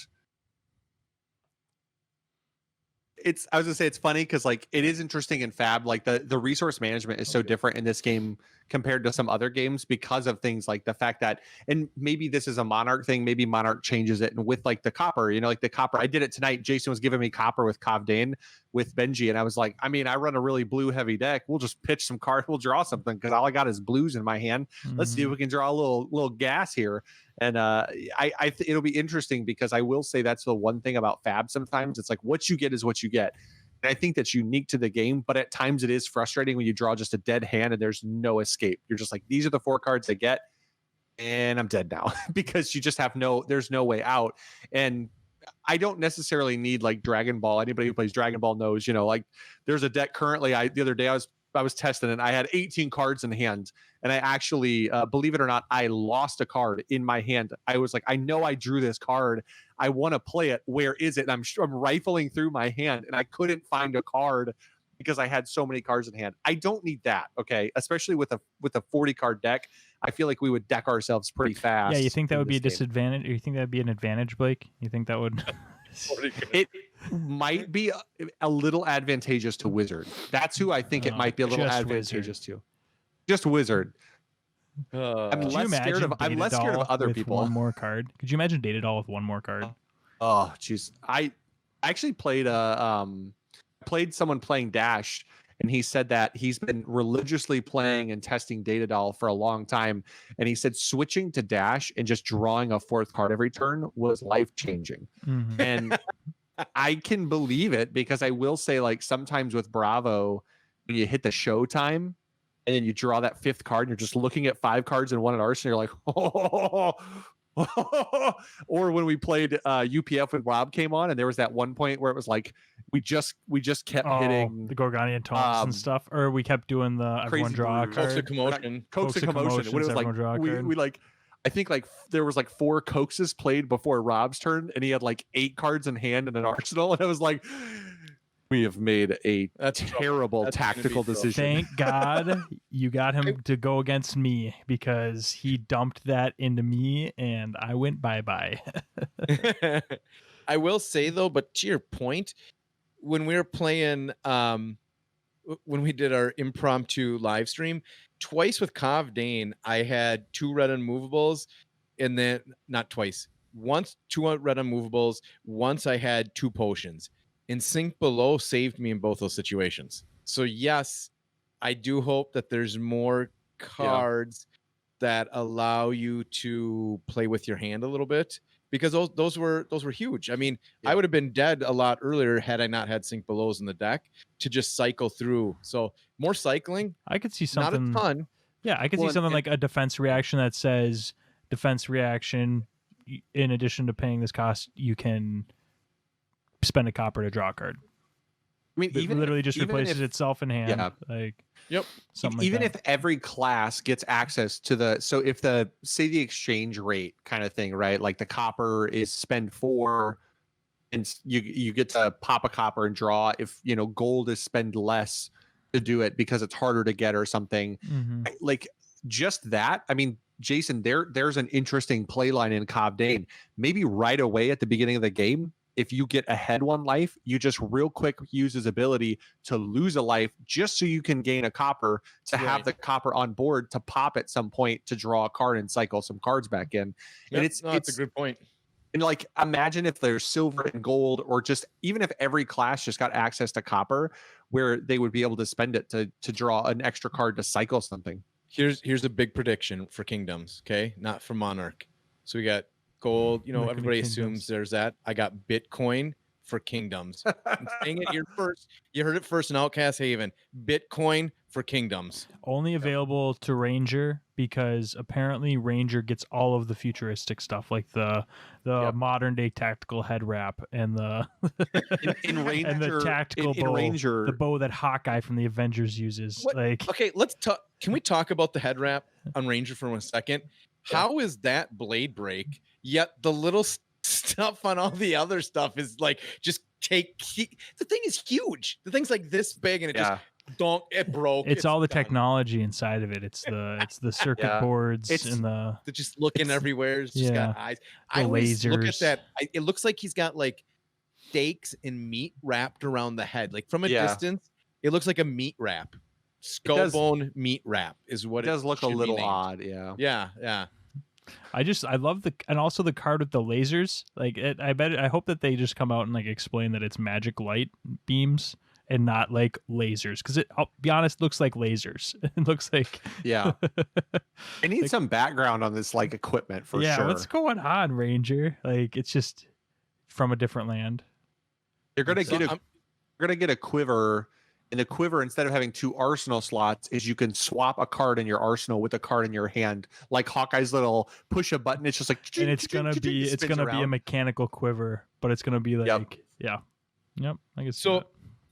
I was gonna say it's funny because like it is interesting in Fab, like the resource management is so different in this game compared to some other games because of things like the fact that, and maybe this is a Monarch thing, maybe Monarch changes it, and with like the copper, like the copper, I did it tonight. Jason was giving me copper with Kavdane with Benji, and I was like, I mean, I run a really blue heavy deck. We'll just pitch some cards, we'll draw something because all I got is blues in my hand. Let's see if we can draw a little gas here. And it'll be interesting because I will say that's the one thing about Fab sometimes. It's like what you get is what you get. And I think that's unique to the game, but at times it is frustrating when you draw just a dead hand and there's no escape. You're just like, these are the 4 cards I get, and I'm dead now because you just there's no way out. And I don't necessarily need like Dragon Ball. Anybody who plays Dragon Ball knows, like there's a deck currently. The other day I was testing it. I had 18 cards in hand, and I actually, believe it or not, I lost a card in my hand. I was like, I know I drew this card. I want to play it. Where is it? And I'm rifling through my hand, and I couldn't find a card because I had so many cards in hand. I don't need that, okay? Especially with a 40 card deck. I feel like we would deck ourselves pretty fast. Yeah, you think that would be a game. disadvantage? Or you think that would be an advantage, Blake? You think that would? It might be a little advantageous to Wizard. That's who I think it might be a little advantageous to. Just Wizard. I'm less scared of other people. One more card. Could you imagine Data Doll with one more card? Oh, jeez. I actually played someone playing Dash, and he said that he's been religiously playing and testing Data Doll for a long time, and he said switching to Dash and just drawing a fourth card every turn was life changing. Mm-hmm. And I can believe it, because I will say, like, sometimes with Bravo, when you hit the show time and then you draw that fifth card and you're just looking at 5 cards in one at Arsenal, you're like, oh. Or when we played UPF when Rob came on, and there was that one point where it was like we just kept hitting the Gorgonian taunts and stuff, or we kept doing the everyone draw a Coax card. of Commotion. Coax of Commotion. When it was like we like, I think like there was like 4 coaxes played before Rob's turn, and he had like 8 cards in hand and an arsenal, and it was like, we have made a terrible tactical decision. Thank God you got him to go against me, because he dumped that into me and I went bye-bye. I will say though, but to your point, when we were playing, when we did our impromptu live stream, twice with Cov Dane, I had 2 red unmovables, and then not twice. Once 2 red unmovables, once I had 2 potions. And Sink Below saved me in both those situations. So yes, I do hope that there's more cards that allow you to play with your hand a little bit, because those were huge. I mean, I would have been dead a lot earlier had I not had Sink Belows in the deck to just cycle through. So more cycling. I could see something. Not a ton. Yeah, I could see something like a defense reaction that says defense reaction. In addition to paying this cost, you can spend a copper to draw a card. I mean, it literally just replaces itself in hand. Yeah. Like, yep. Something like even that. if every class gets access to so if the exchange rate kind of thing, right? Like the copper is spend 4, and you get to pop a copper and draw. If gold is spend less to do it because it's harder to get or something. Mm-hmm. Like just that. I mean, Jason, there's an interesting play line in Cov Dane. Maybe right away at the beginning of the game, if you get ahead 1 life, you just real quick use his ability to lose a life just so you can gain a copper to have the copper on board to pop at some point to draw a card and cycle some cards back in. Yep. And it's a good point. And like, imagine if there's silver and gold, or just even if every class just got access to copper, where they would be able to spend it to draw an extra card to cycle something. Here's a big prediction for Kingdoms, okay? Not for Monarch. So we got gold, everybody assumes there's that. I got Bitcoin for Kingdoms. I'm saying it here first. You heard it first in Outcast Haven. Bitcoin for Kingdoms. Only available to Ranger, because apparently Ranger gets all of the futuristic stuff, like the modern day tactical head wrap and the in Ranger, and the tactical bow, Ranger, the bow that Hawkeye from the Avengers uses. Like, okay, let's talk. Can we talk about the head wrap on Ranger for 1 second? How is that blade break? Yet the little stuff on all the other stuff is like just the thing is huge. The thing's like this big, and it broke. It's all the technology inside of it. It's the circuit boards and they're just looking everywhere. It's just got eyes. I always look at that. It looks like he's got like steaks and meat wrapped around the head. Like from a distance, it looks like a meat wrap. Skull bone meat wrap is what it does. Look a little odd. Yeah. I love and also the card with the lasers. Like I hope that they just come out and like explain that it's magic light beams and not like lasers, because I'll be honest, looks like lasers. It looks like I need some background on this like equipment for sure. What's going on, Ranger? Like, it's just from a different land. You're gonna get a quiver. And the quiver, instead of having 2 arsenal slots, is you can swap a card in your arsenal with a card in your hand, like Hawkeye's little push a button. It's just like, and it's gonna be a mechanical quiver, but it's gonna be like, yep, I guess. So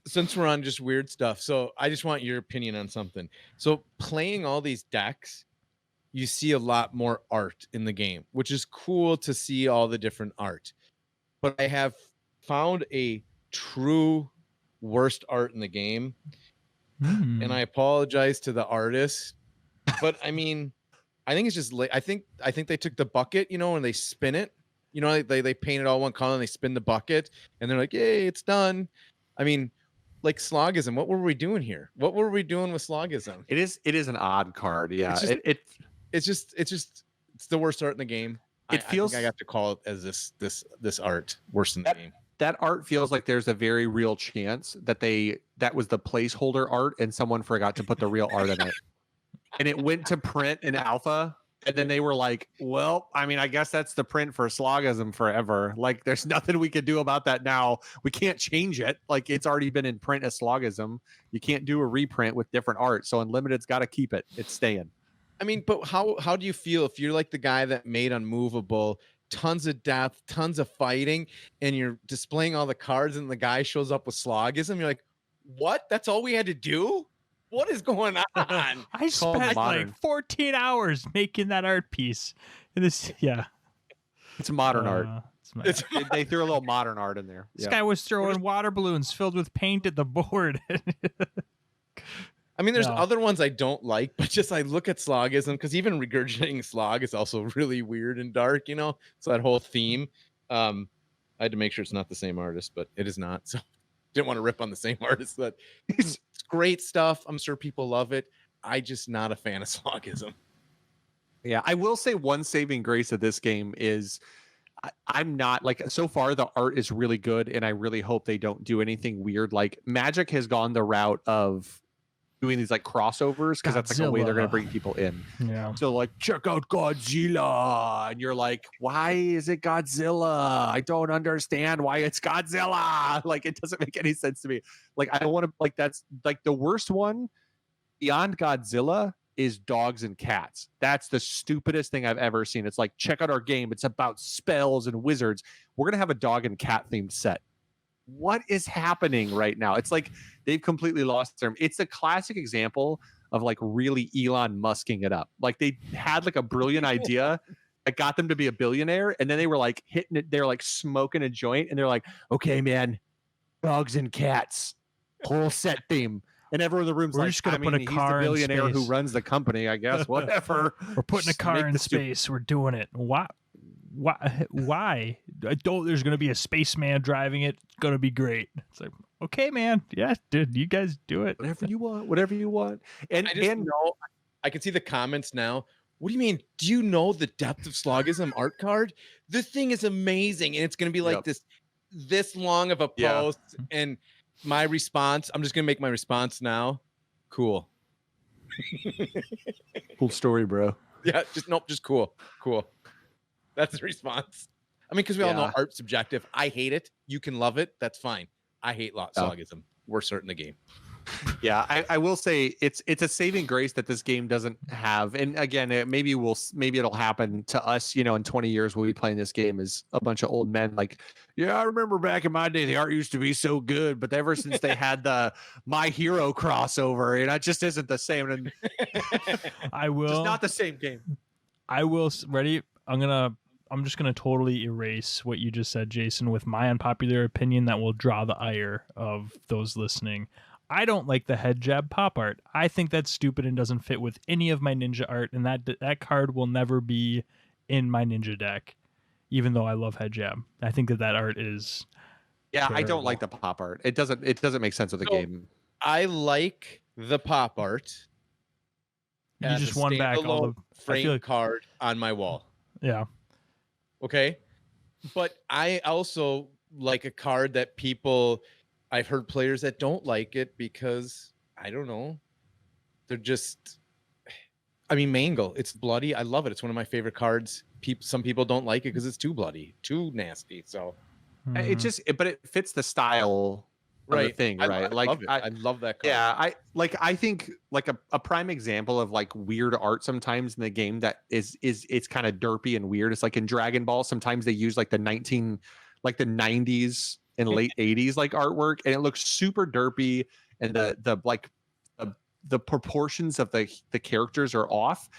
since we're on just weird stuff, so I just want your opinion on something. So playing all these decks, you see a lot more art in the game, which is cool to see all the different art. But I have found a true worst art in the game, and I apologize to the artist, but I mean, I think it's just I think they took the bucket, and they spin it. They paint it all one color and they spin the bucket and they're like, "Yay, it's done." I mean, like Slogism. What were we doing here? What were we doing with Slogism? It is an odd card. Yeah, it's the worst art in the game. It feels I think I have to call it as this art worse in the game. That art feels like there's a very real chance that that was the placeholder art and someone forgot to put the real art in it. And it went to print in alpha, and then they were like, well, I mean, I guess that's the print for Slogism forever. Like, there's nothing we can do about that now. We can't change it. Like, it's already been in print as Slogism. You can't do a reprint with different art. So Unlimited's got to keep it. It's staying. I mean, but how do you feel if you're like the guy that made Unmovable, tons of depth, tons of fighting, and you're displaying all the cards and the guy shows up with Slogism? You're like, what? That's all we had to do? What is going on? I spent like 14 hours making that art piece. It's modern art. They threw a little modern art in there. This guy was throwing water balloons filled with paint at the board. I mean, there's other ones I don't like, but just I look at Slogism, because even regurgitating Slog is also really weird and dark, So that whole theme, I had to make sure it's not the same artist, but it is not. So didn't want to rip on the same artist, but it's great stuff. I'm sure people love it. I just not a fan of Slogism. Yeah, I will say one saving grace of this game is I'm not like, so far the art is really good, and I really hope they don't do anything weird. Like Magic has gone the route of doing these like crossovers, because that's like a way they're going to bring people in. Yeah. So like, check out Godzilla, and you're like, why is it Godzilla? I don't understand why it's Godzilla. Like, it doesn't make any sense to me. Like, I don't want to, like, that's like the worst one beyond Godzilla is dogs and cats. That's the stupidest thing I've ever seen. It's like, check out our game. It's about spells and wizards. We're going to have a dog and cat themed set. What is happening right now? It's like they've completely lost their. It's a classic example of like really Elon Musking it up. Like, they had like a brilliant idea that got them to be a billionaire, and then they were like hitting it. They're like smoking a joint, and they're like, "Okay, man, dogs and cats, whole set theme." And everyone in the room's like, just gonna put a car he's the billionaire in who space. runs the company, I guess. Whatever. We're putting a car in space. We're doing it. Why? There's going to be a spaceman driving it. It's going to be great. It's like, okay, man. Yeah, dude, you guys do it. Whatever you want. And I can see the comments now. What do you mean? Do you know the depth of Slogism art card? The thing is amazing, and it's going to be like this long of a post. And my response, I'm just going to make my response now. Cool. Cool story, bro. Yeah, just cool. That's the response. I mean, because we all know art's subjective. I hate it. You can love it. That's fine. I hate Slogism. We're certain the game. Yeah, I will say it's a saving grace that this game doesn't have. And again, maybe it'll happen to us. In 20 years, we'll be playing this game as a bunch of old men. Like, I remember back in my day, the art used to be so good, but ever since they had the My Hero crossover, it just isn't the same. And it's not the same game. I will. Ready? I'm just gonna totally erase what you just said, Jason, with my unpopular opinion that will draw the ire of those listening. I don't like the head jab pop art. I think that's stupid and doesn't fit with any of my ninja art, and that card will never be in my ninja deck, even though I love head jab. I think that art is terrible. I don't like the pop art. It doesn't make sense with the game. I like the pop art. You just won back all the frame card on my wall. Yeah. Okay. But I also like a card that I've heard players that don't like it because, I don't know, they're just, Mangle, it's bloody. I love it. It's one of my favorite cards. Some people don't like it because it's too bloody, too nasty. So but it fits the style of the thing, right? I love that card. Yeah, I think like a prime example of like weird art sometimes in the game that is it's kind of derpy and weird. It's like in Dragon Ball, sometimes they use like the 90s and late 80s like artwork, and it looks super derpy, and the proportions of the characters are off,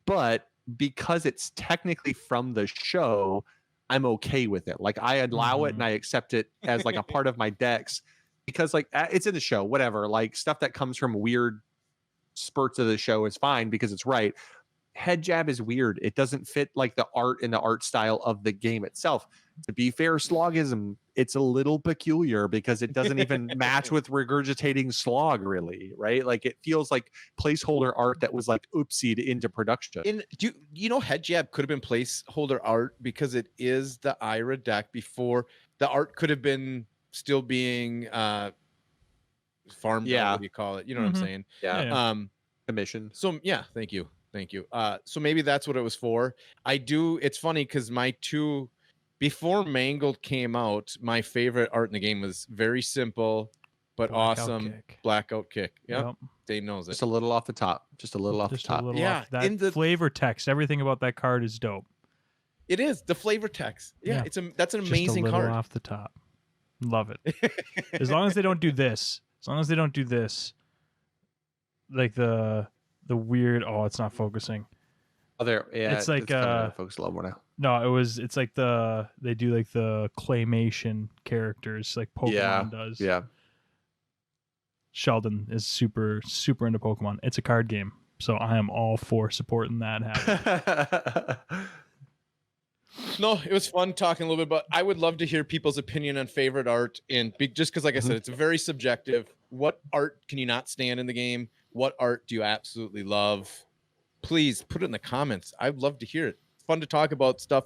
but because it's technically from the show, I'm okay with it. Like I allow it and I accept it as like a part of my decks because like it's in the show, whatever. Like stuff that comes from weird spurts of the show is fine because it's right. Head jab is weird. It doesn't fit like the art and the art style of the game itself. To be fair, Slogism, it's a little peculiar because it doesn't even match with regurgitating slog, really, right? Like it feels like placeholder art that was like oopsied into production. Do you know Head Jab could have been placeholder art because it is the Ira deck before the art could have been still being farmed. Yeah. What do you call it? You know what I'm saying? Yeah. Commission. So yeah, thank you. So maybe that's what it was for. It's funny because before Mangled came out, my favorite art in the game was very simple but awesome. Blackout Kick. Yep. Dave knows it. Just a little off the top. Just a little off the top. Yeah. That flavor text, everything about that card is dope. It is the flavor text. Yeah. That's an amazing just a little card. Off the top. Love it. As long as they don't do this. Like the weird. Oh, it's not focusing. Oh, there. Yeah. It's like focus a little more now. No, it's like they do like the claymation characters like Pokemon does. Yeah. Sheldon is super into Pokemon. It's a card game, so I am all for supporting that happening. No, it was fun talking a little bit, but I would love to hear people's opinion on favorite art, and just because, like I said, it's very subjective. What art can you not stand in the game? What art do you absolutely love? Please put it in the comments. I'd love to hear it. It's fun to talk about stuff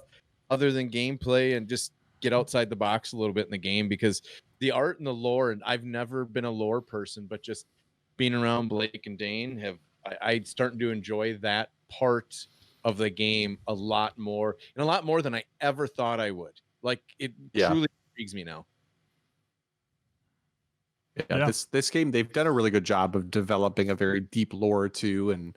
other than gameplay and just get outside the box a little bit in the game, because the art and the lore, and I've never been a lore person, but just being around Blake and Dane I'm starting to enjoy that part of the game a lot more than I ever thought I would. Like it truly intrigues me now. Yeah. This game, they've done a really good job of developing a very deep lore too, and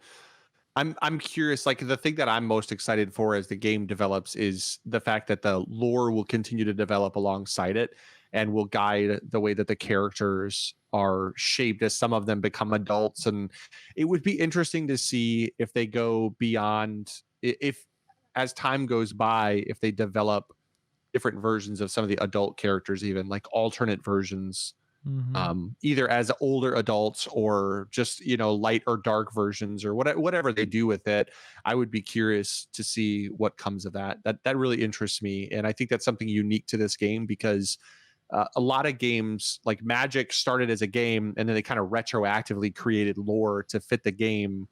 I'm curious, like the thing that I'm most excited for as the game develops is the fact that the lore will continue to develop alongside it and will guide the way that the characters are shaped as some of them become adults. And it would be interesting to see if they go beyond, if as time goes by, if they develop different versions of some of the adult characters, even like alternate versions. Either as older adults or just light or dark versions or whatever they do with it. I would be curious to see what comes of that really interests me, and I think that's something unique to this game, because a lot of games like Magic started as a game and then they kind of retroactively created lore to fit the game,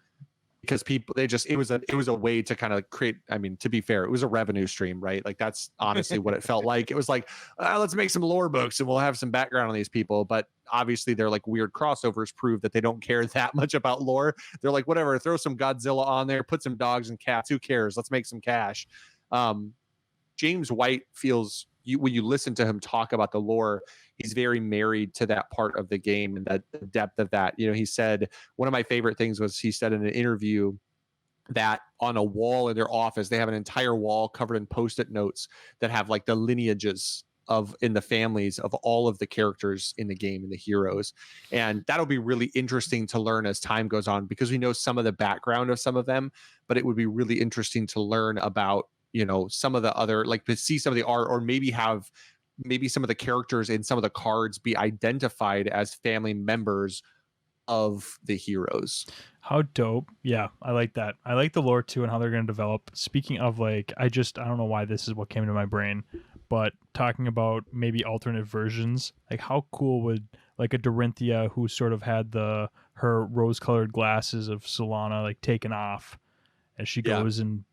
because people it was a way to kind of create, I mean, to be fair, it was a revenue stream, right? Like that's honestly what it felt like. It was like, let's make some lore books and we'll have some background on these people. But obviously they're like weird crossovers prove that they don't care that much about lore. They're like, whatever, throw some Godzilla on there, put some dogs and cats, who cares? Let's make some cash. James White feels, when you listen to him talk about the lore, he's very married to that part of the game and the depth of that. He said, one of my favorite things was, he said in an interview that on a wall in their office, they have an entire wall covered in Post-it notes that have like the lineages in the families of all of the characters in the game and the heroes. And that'll be really interesting to learn as time goes on, because we know some of the background of some of them, but it would be really interesting to learn about, some of the other, like to see some of the art, or maybe some of the characters in some of the cards be identified as family members of the heroes. How dope. Yeah, I like that. I like the lore too and how they're going to develop. Speaking of, like, I don't know why this is what came to my brain, but talking about maybe alternate versions, like how cool would like a Dorinthia who sort of had her rose-colored glasses of Solana like taken off as she goes and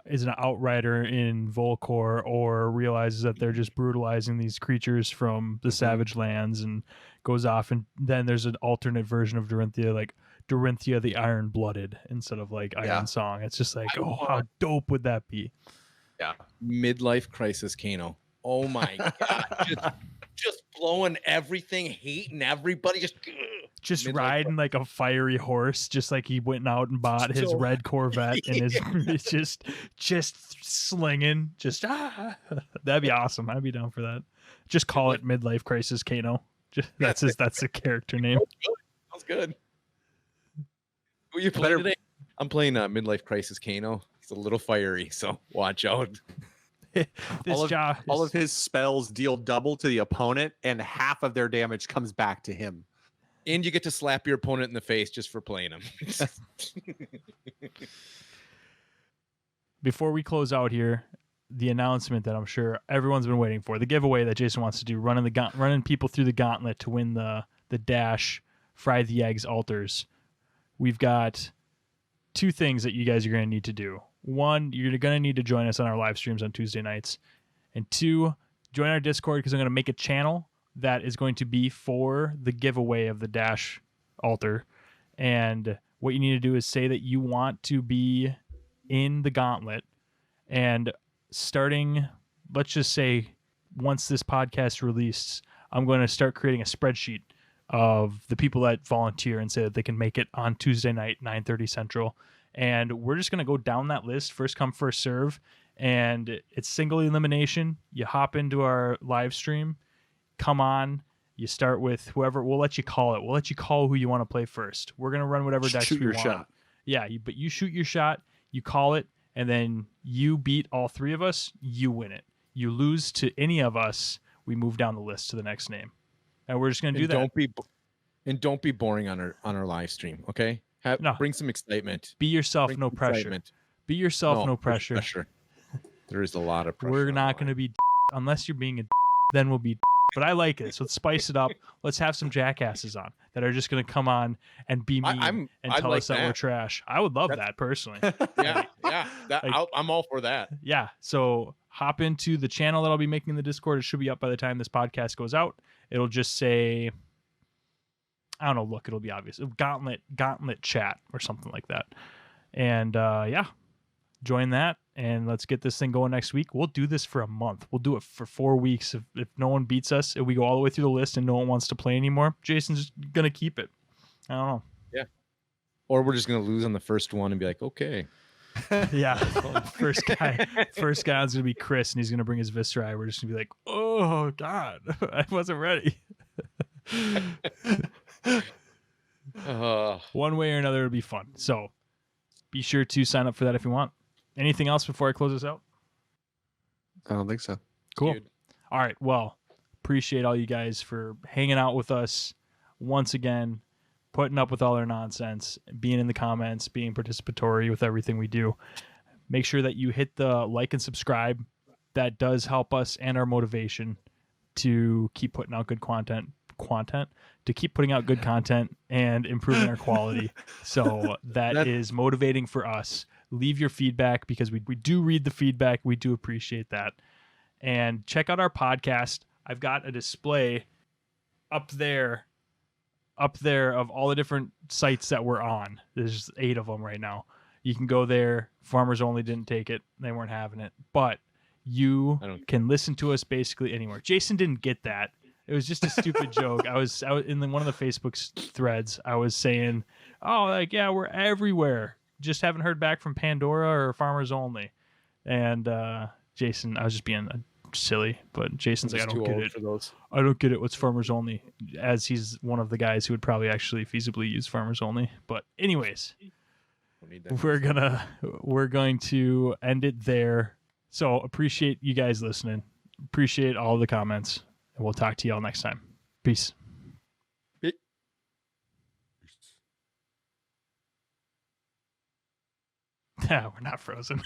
is an outrider in Volcor, or realizes that they're just brutalizing these creatures from the Savage Lands and goes off, and then there's an alternate version of Dorinthia, like Dorinthia the Iron Blooded instead of like Iron Song. It's just like, how dope would that be? Yeah. Midlife crisis Kano. Oh my god. just blowing everything, hating everybody, just just Midlife riding like a fiery horse, just like he went out and bought his So- red Corvette and his just slinging, that'd be awesome. I'd be down for that. Just call it Midlife Crisis Kano. That's the character name. Sounds good. Who you playing today? I'm playing Midlife Crisis Kano. He's a little fiery, so watch out. All of his spells deal double to the opponent, and half of their damage comes back to him. And you get to slap your opponent in the face just for playing him. Before we close out here, the announcement that I'm sure everyone's been waiting for, the giveaway that Jason wants to do, running people through the gauntlet to win the Dash Fry the Eggs altars. We've got 2 things that you guys are going to need to do. 1, you're going to need to join us on our live streams on Tuesday nights. And 2, join our Discord, because I'm going to make a channel that is going to be for the giveaway of the Dash altar. And what you need to do is say that you want to be in the gauntlet. And starting, let's just say, once this podcast released, I'm going to start creating a spreadsheet of the people that volunteer and say that they can make it on Tuesday night, 9:30 Central. And we're just going to go down that list, first come, first serve. And it's single elimination. You hop into our live stream, come on, you start with whoever. We'll let you call it. We'll let you call who you want to play first. We're going to run whatever decks Shoot we your want. shot. Yeah, but you shoot your shot, you call it, and then you beat all 3 of us, you win it. You lose to any of us, we move down the list to the next name. And we're just going to do that. Don't be boring on our live stream, okay? Bring some excitement. Be yourself, no pressure. Excitement. Be yourself, no pressure. There is a lot of pressure. We're not going to be unless you're being a then we'll be but I like it. So let's spice it up. Let's have some jackasses on that are just going to come on and be mean and tell us that we're trash. I would love that personally. Yeah. I'm all for that. Yeah. So hop into the channel that I'll be making in the Discord. It should be up by the time this podcast goes out. It'll just say, I don't know, look, it'll be obvious. Gauntlet chat or something like that. And join that and let's get this thing going next week. We'll do this for a month. We'll do it for 4 weeks. If no one beats us, if we go all the way through the list and no one wants to play anymore, Jason's going to keep it. I don't know. Yeah. Or we're just going to lose on the first one and be like, okay. Yeah. First guy is going to be Chris and he's going to bring his Viscera. We're just going to be like, oh God, I wasn't ready. One way or another, it'll be fun. So be sure to sign up for that if you want. Anything else before I close this out? I don't think so. Cool. Dude. All right. Well, appreciate all you guys for hanging out with us once again, putting up with all our nonsense, being in the comments, being participatory with everything we do. Make sure that you hit the like and subscribe. That does help us and our motivation to keep putting out good content, to keep putting out good content and improving our quality. So that is motivating for us. Leave your feedback because we do read the feedback. We do appreciate that. And check out our podcast. I've got a display up there of all the different sites that we're on. There's 8 of them right now. You can go there. Farmers Only didn't take it. They weren't having it. But you can listen to us basically anywhere. Jason didn't get that. It was just a stupid joke. I was in one of the Facebook threads. I was saying, "Oh, like yeah, we're everywhere. Just haven't heard back from Pandora or Farmers Only." And Jason, I was just being silly, but Jason's like, "I don't get it. I don't get it. What's Farmers Only?" As he's one of the guys who would probably actually feasibly use Farmers Only. But anyways, we're going to end it there. So appreciate you guys listening. Appreciate all the comments. And we'll talk to y'all next time. Peace. Yeah, we're not frozen.